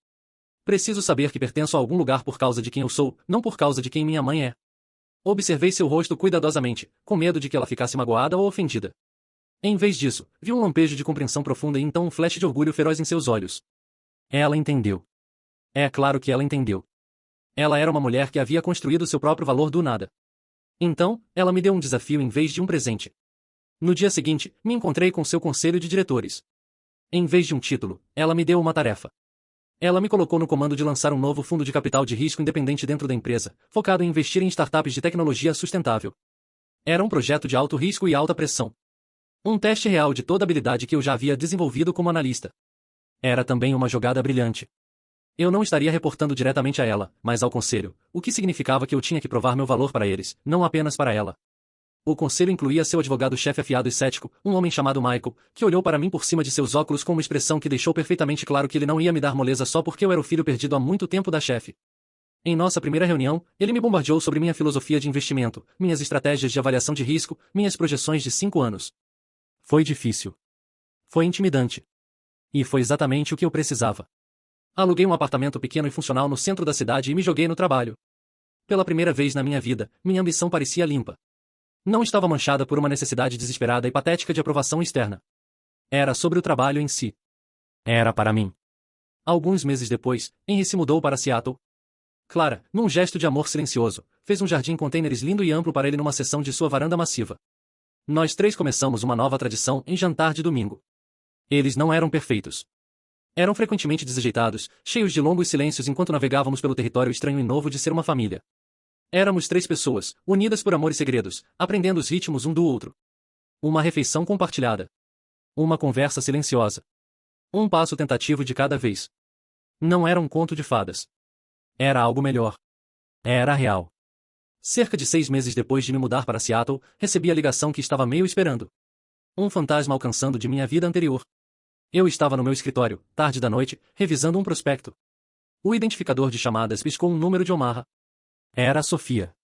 Preciso saber que pertenço a algum lugar por causa de quem eu sou, não por causa de quem minha mãe é. Observei seu rosto cuidadosamente, com medo de que ela ficasse magoada ou ofendida. Em vez disso, vi um lampejo de compreensão profunda e então um flash de orgulho feroz em seus olhos. Ela entendeu. É claro que ela entendeu. Ela era uma mulher que havia construído seu próprio valor do nada. Então, ela me deu um desafio em vez de um presente. No dia seguinte, me encontrei com seu conselho de diretores. Em vez de um título, ela me deu uma tarefa. Ela me colocou no comando de lançar um novo fundo de capital de risco independente dentro da empresa, focado em investir em startups de tecnologia sustentável. Era um projeto de alto risco e alta pressão. Um teste real de toda a habilidade que eu já havia desenvolvido como analista. Era também uma jogada brilhante. Eu não estaria reportando diretamente a ela, mas ao conselho, o que significava que eu tinha que provar meu valor para eles, não apenas para ela. O conselho incluía seu advogado-chefe afiado e cético, um homem chamado Michael, que olhou para mim por cima de seus óculos com uma expressão que deixou perfeitamente claro que ele não ia me dar moleza só porque eu era o filho perdido há muito tempo da chefe. Em nossa primeira reunião, ele me bombardeou sobre minha filosofia de investimento, minhas estratégias de avaliação de risco, minhas projeções de 5 anos. Foi difícil. Foi intimidante. E foi exatamente o que eu precisava. Aluguei um apartamento pequeno e funcional no centro da cidade e me joguei no trabalho. Pela primeira vez na minha vida, minha ambição parecia limpa. Não estava manchada por uma necessidade desesperada e patética de aprovação externa. Era sobre o trabalho em si. Era para mim. Alguns meses depois, Henry se mudou para Seattle. Clara, num gesto de amor silencioso, fez um jardim containers lindo e amplo para ele numa seção de sua varanda massiva. Nós três começamos uma nova tradição em jantar de domingo. Eles não eram perfeitos. Eram frequentemente desajeitados, cheios de longos silêncios enquanto navegávamos pelo território estranho e novo de ser uma família. Éramos 3 pessoas, unidas por amor e segredos, aprendendo os ritmos um do outro. Uma refeição compartilhada. Uma conversa silenciosa. Um passo tentativo de cada vez. Não era um conto de fadas. Era algo melhor. Era real. Cerca de 6 meses depois de me mudar para Seattle, recebi a ligação que estava meio esperando. Um fantasma alcançando de minha vida anterior. Eu estava no meu escritório, tarde da noite, revisando um prospecto. O identificador de chamadas piscou um número de Omaha. Era a Sofia.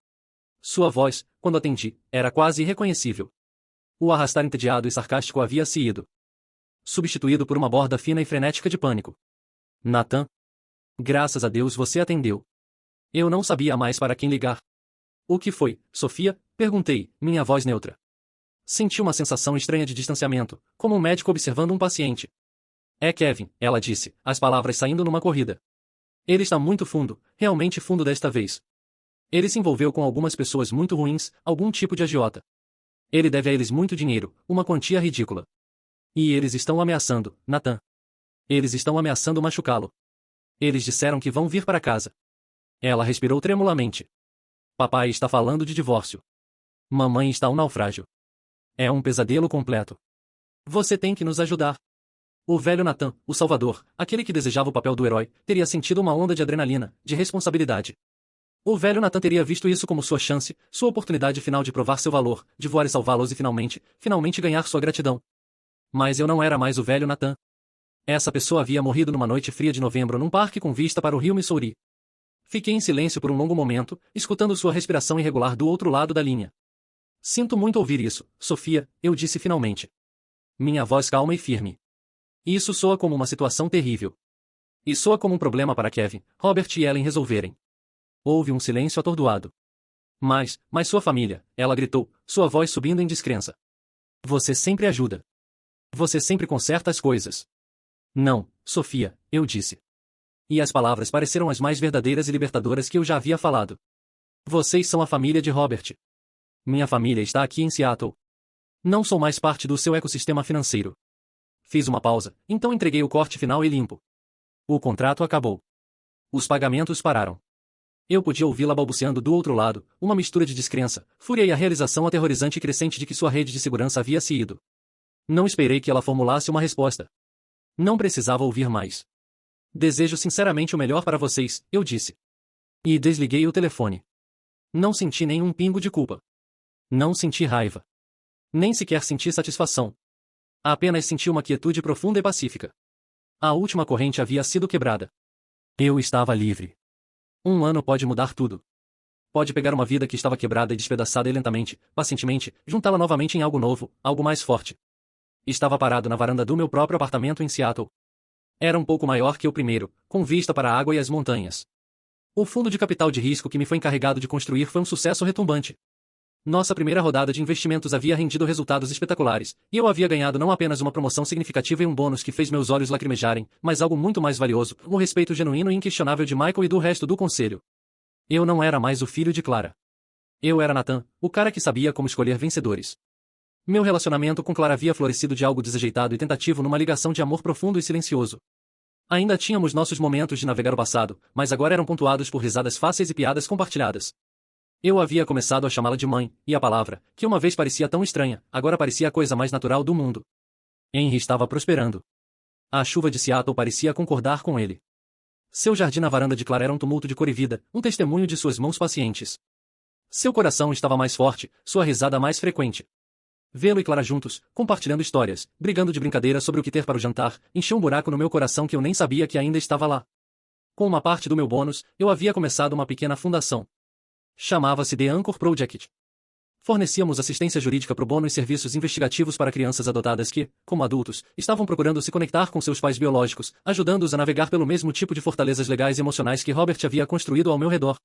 Sua voz, quando atendi, era quase irreconhecível. O arrastar entediado e sarcástico havia se ido. Substituído por uma borda fina e frenética de pânico. Nathan? Graças a Deus você atendeu. Eu não sabia mais para quem ligar. O que foi, Sofia? Perguntei, minha voz neutra. Senti uma sensação estranha de distanciamento, como um médico observando um paciente. É Kevin, ela disse, as palavras saindo numa corrida. Ele está muito fundo, realmente fundo desta vez. Ele se envolveu com algumas pessoas muito ruins, algum tipo de agiota. Ele deve a eles muito dinheiro, uma quantia ridícula. E eles estão ameaçando, Nathan. Eles estão ameaçando machucá-lo. Eles disseram que vão vir para casa. Ela respirou tremulamente. Papai está falando de divórcio. Mamãe está um naufrágio. É um pesadelo completo. Você tem que nos ajudar. O velho Nathan, o salvador, aquele que desejava o papel do herói, teria sentido uma onda de adrenalina, de responsabilidade. O velho Nathan teria visto isso como sua chance, sua oportunidade final de provar seu valor, de voar e salvá-los e finalmente ganhar sua gratidão. Mas eu não era mais o velho Nathan. Essa pessoa havia morrido numa noite fria de novembro num parque com vista para o rio Missouri. Fiquei em silêncio por um longo momento, escutando sua respiração irregular do outro lado da linha. Sinto muito ouvir isso, Sofia, eu disse finalmente. Minha voz calma e firme. Isso soa como uma situação terrível. E soa como um problema para Kevin, Robert e Ellen resolverem. Houve um silêncio atordoado. Mas sua família, ela gritou, sua voz subindo em descrença. Você sempre ajuda. Você sempre conserta as coisas. Não, Sofia, eu disse. E as palavras pareceram as mais verdadeiras e libertadoras que eu já havia falado. Vocês são a família de Robert. Minha família está aqui em Seattle. Não sou mais parte do seu ecossistema financeiro. Fiz uma pausa, então entreguei o corte final e limpo. O contrato acabou. Os pagamentos pararam. Eu podia ouvi-la balbuciando do outro lado, uma mistura de descrença, fúria e a realização aterrorizante e crescente de que sua rede de segurança havia se ido. Não esperei que ela formulasse uma resposta. Não precisava ouvir mais. Desejo sinceramente o melhor para vocês, eu disse. E desliguei o telefone. Não senti nenhum pingo de culpa. Não senti raiva. Nem sequer senti satisfação. Apenas senti uma quietude profunda e pacífica. A última corrente havia sido quebrada. Eu estava livre. Um ano pode mudar tudo. Pode pegar uma vida que estava quebrada e despedaçada e lentamente, pacientemente, juntá-la novamente em algo novo, algo mais forte. Estava parado na varanda do meu próprio apartamento em Seattle. Era um pouco maior que o primeiro, com vista para a água e as montanhas. O fundo de capital de risco que me foi encarregado de construir foi um sucesso retumbante. Nossa primeira rodada de investimentos havia rendido resultados espetaculares, e eu havia ganhado não apenas uma promoção significativa e um bônus que fez meus olhos lacrimejarem, mas algo muito mais valioso, o respeito genuíno e inquestionável de Michael e do resto do conselho. Eu não era mais o filho de Clara. Eu era Nathan, o cara que sabia como escolher vencedores. Meu relacionamento com Clara havia florescido de algo desajeitado e tentativo numa ligação de amor profundo e silencioso. Ainda tínhamos nossos momentos de navegar o passado, mas agora eram pontuados por risadas fáceis e piadas compartilhadas. Eu havia começado a chamá-la de mãe, e a palavra, que uma vez parecia tão estranha, agora parecia a coisa mais natural do mundo. Henry estava prosperando. A chuva de Seattle parecia concordar com ele. Seu jardim na varanda de Clara era um tumulto de cor e vida, um testemunho de suas mãos pacientes. Seu coração estava mais forte, sua risada mais frequente. Vê-lo e Clara juntos, compartilhando histórias, brigando de brincadeira sobre o que ter para o jantar, encheu um buraco no meu coração que eu nem sabia que ainda estava lá. Com uma parte do meu bônus, eu havia começado uma pequena fundação. Chamava-se The Anchor Project. Fornecíamos assistência jurídica pro bono e serviços investigativos para crianças adotadas que, como adultos, estavam procurando se conectar com seus pais biológicos, ajudando-os a navegar pelo mesmo tipo de fortalezas legais e emocionais que Robert havia construído ao meu redor.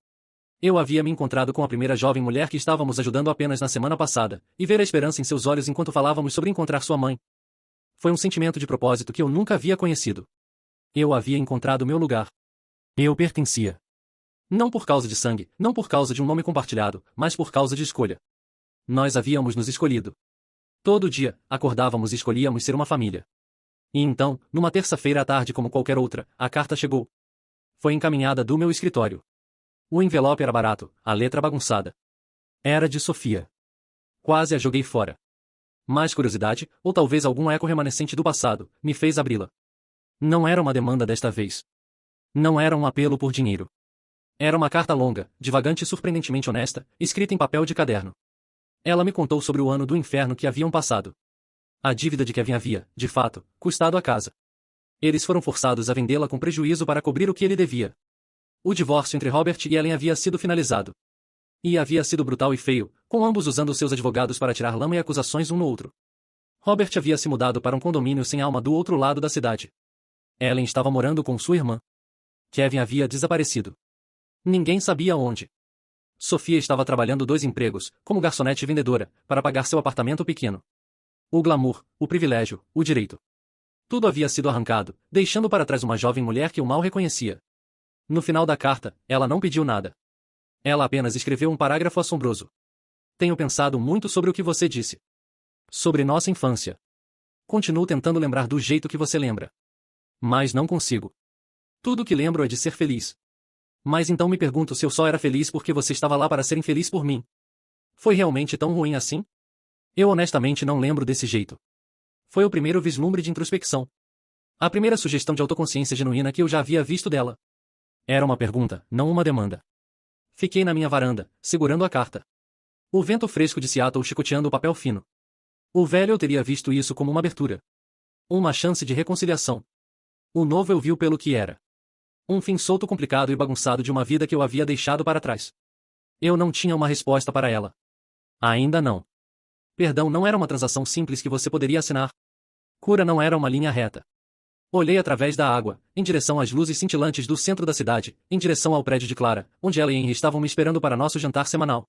Eu havia me encontrado com a primeira jovem mulher que estávamos ajudando apenas na semana passada, e ver a esperança em seus olhos enquanto falávamos sobre encontrar sua mãe. Foi um sentimento de propósito que eu nunca havia conhecido. Eu havia encontrado meu lugar. Eu pertencia. Não por causa de sangue, não por causa de um nome compartilhado, mas por causa de escolha. Nós havíamos nos escolhido. Todo dia, acordávamos e escolhíamos ser uma família. E então, numa terça-feira à tarde como qualquer outra, a carta chegou. Foi encaminhada do meu escritório. O envelope era barato, a letra bagunçada. Era de Sofia. Quase a joguei fora. Mas curiosidade, ou talvez algum eco remanescente do passado, me fez abri-la. Não era uma demanda desta vez. Não era um apelo por dinheiro. Era uma carta longa, divagante e surpreendentemente honesta, escrita em papel de caderno. Ela me contou sobre o ano do inferno que haviam passado. A dívida de Kevin havia, de fato, custado a casa. Eles foram forçados a vendê-la com prejuízo para cobrir o que ele devia. O divórcio entre Robert e Ellen havia sido finalizado. E havia sido brutal e feio, com ambos usando seus advogados para tirar lama e acusações um no outro. Robert havia se mudado para um condomínio sem alma do outro lado da cidade. Ellen estava morando com sua irmã. Kevin havia desaparecido. Ninguém sabia onde. Sofia estava trabalhando 2 empregos, como garçonete e vendedora, para pagar seu apartamento pequeno. O glamour, o privilégio, o direito. Tudo havia sido arrancado, deixando para trás uma jovem mulher que eu mal reconhecia. No final da carta, ela não pediu nada. Ela apenas escreveu um parágrafo assombroso. Tenho pensado muito sobre o que você disse. Sobre nossa infância. Continuo tentando lembrar do jeito que você lembra. Mas não consigo. Tudo o que lembro é de ser feliz. Mas então me pergunto se eu só era feliz porque você estava lá para ser infeliz por mim. Foi realmente tão ruim assim? Eu honestamente não lembro desse jeito. Foi o primeiro vislumbre de introspecção. A primeira sugestão de autoconsciência genuína que eu já havia visto dela. Era uma pergunta, não uma demanda. Fiquei na minha varanda, segurando a carta. O vento fresco de Seattle chicoteando o papel fino. O velho eu teria visto isso como uma abertura. Uma chance de reconciliação. O novo eu viu pelo que era. Um fim solto, complicado e bagunçado de uma vida que eu havia deixado para trás. Eu não tinha uma resposta para ela. Ainda não. Perdão não era uma transação simples que você poderia assinar. Cura não era uma linha reta. Olhei através da água, em direção às luzes cintilantes do centro da cidade, em direção ao prédio de Clara, onde ela e Henry estavam me esperando para nosso jantar semanal.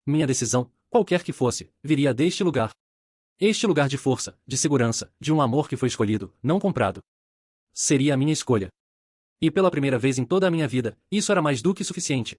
Minha decisão, qualquer que fosse, viria deste lugar. Este lugar de força, de segurança, de um amor que foi escolhido, não comprado. Seria a minha escolha. E pela primeira vez em toda a minha vida, isso era mais do que suficiente.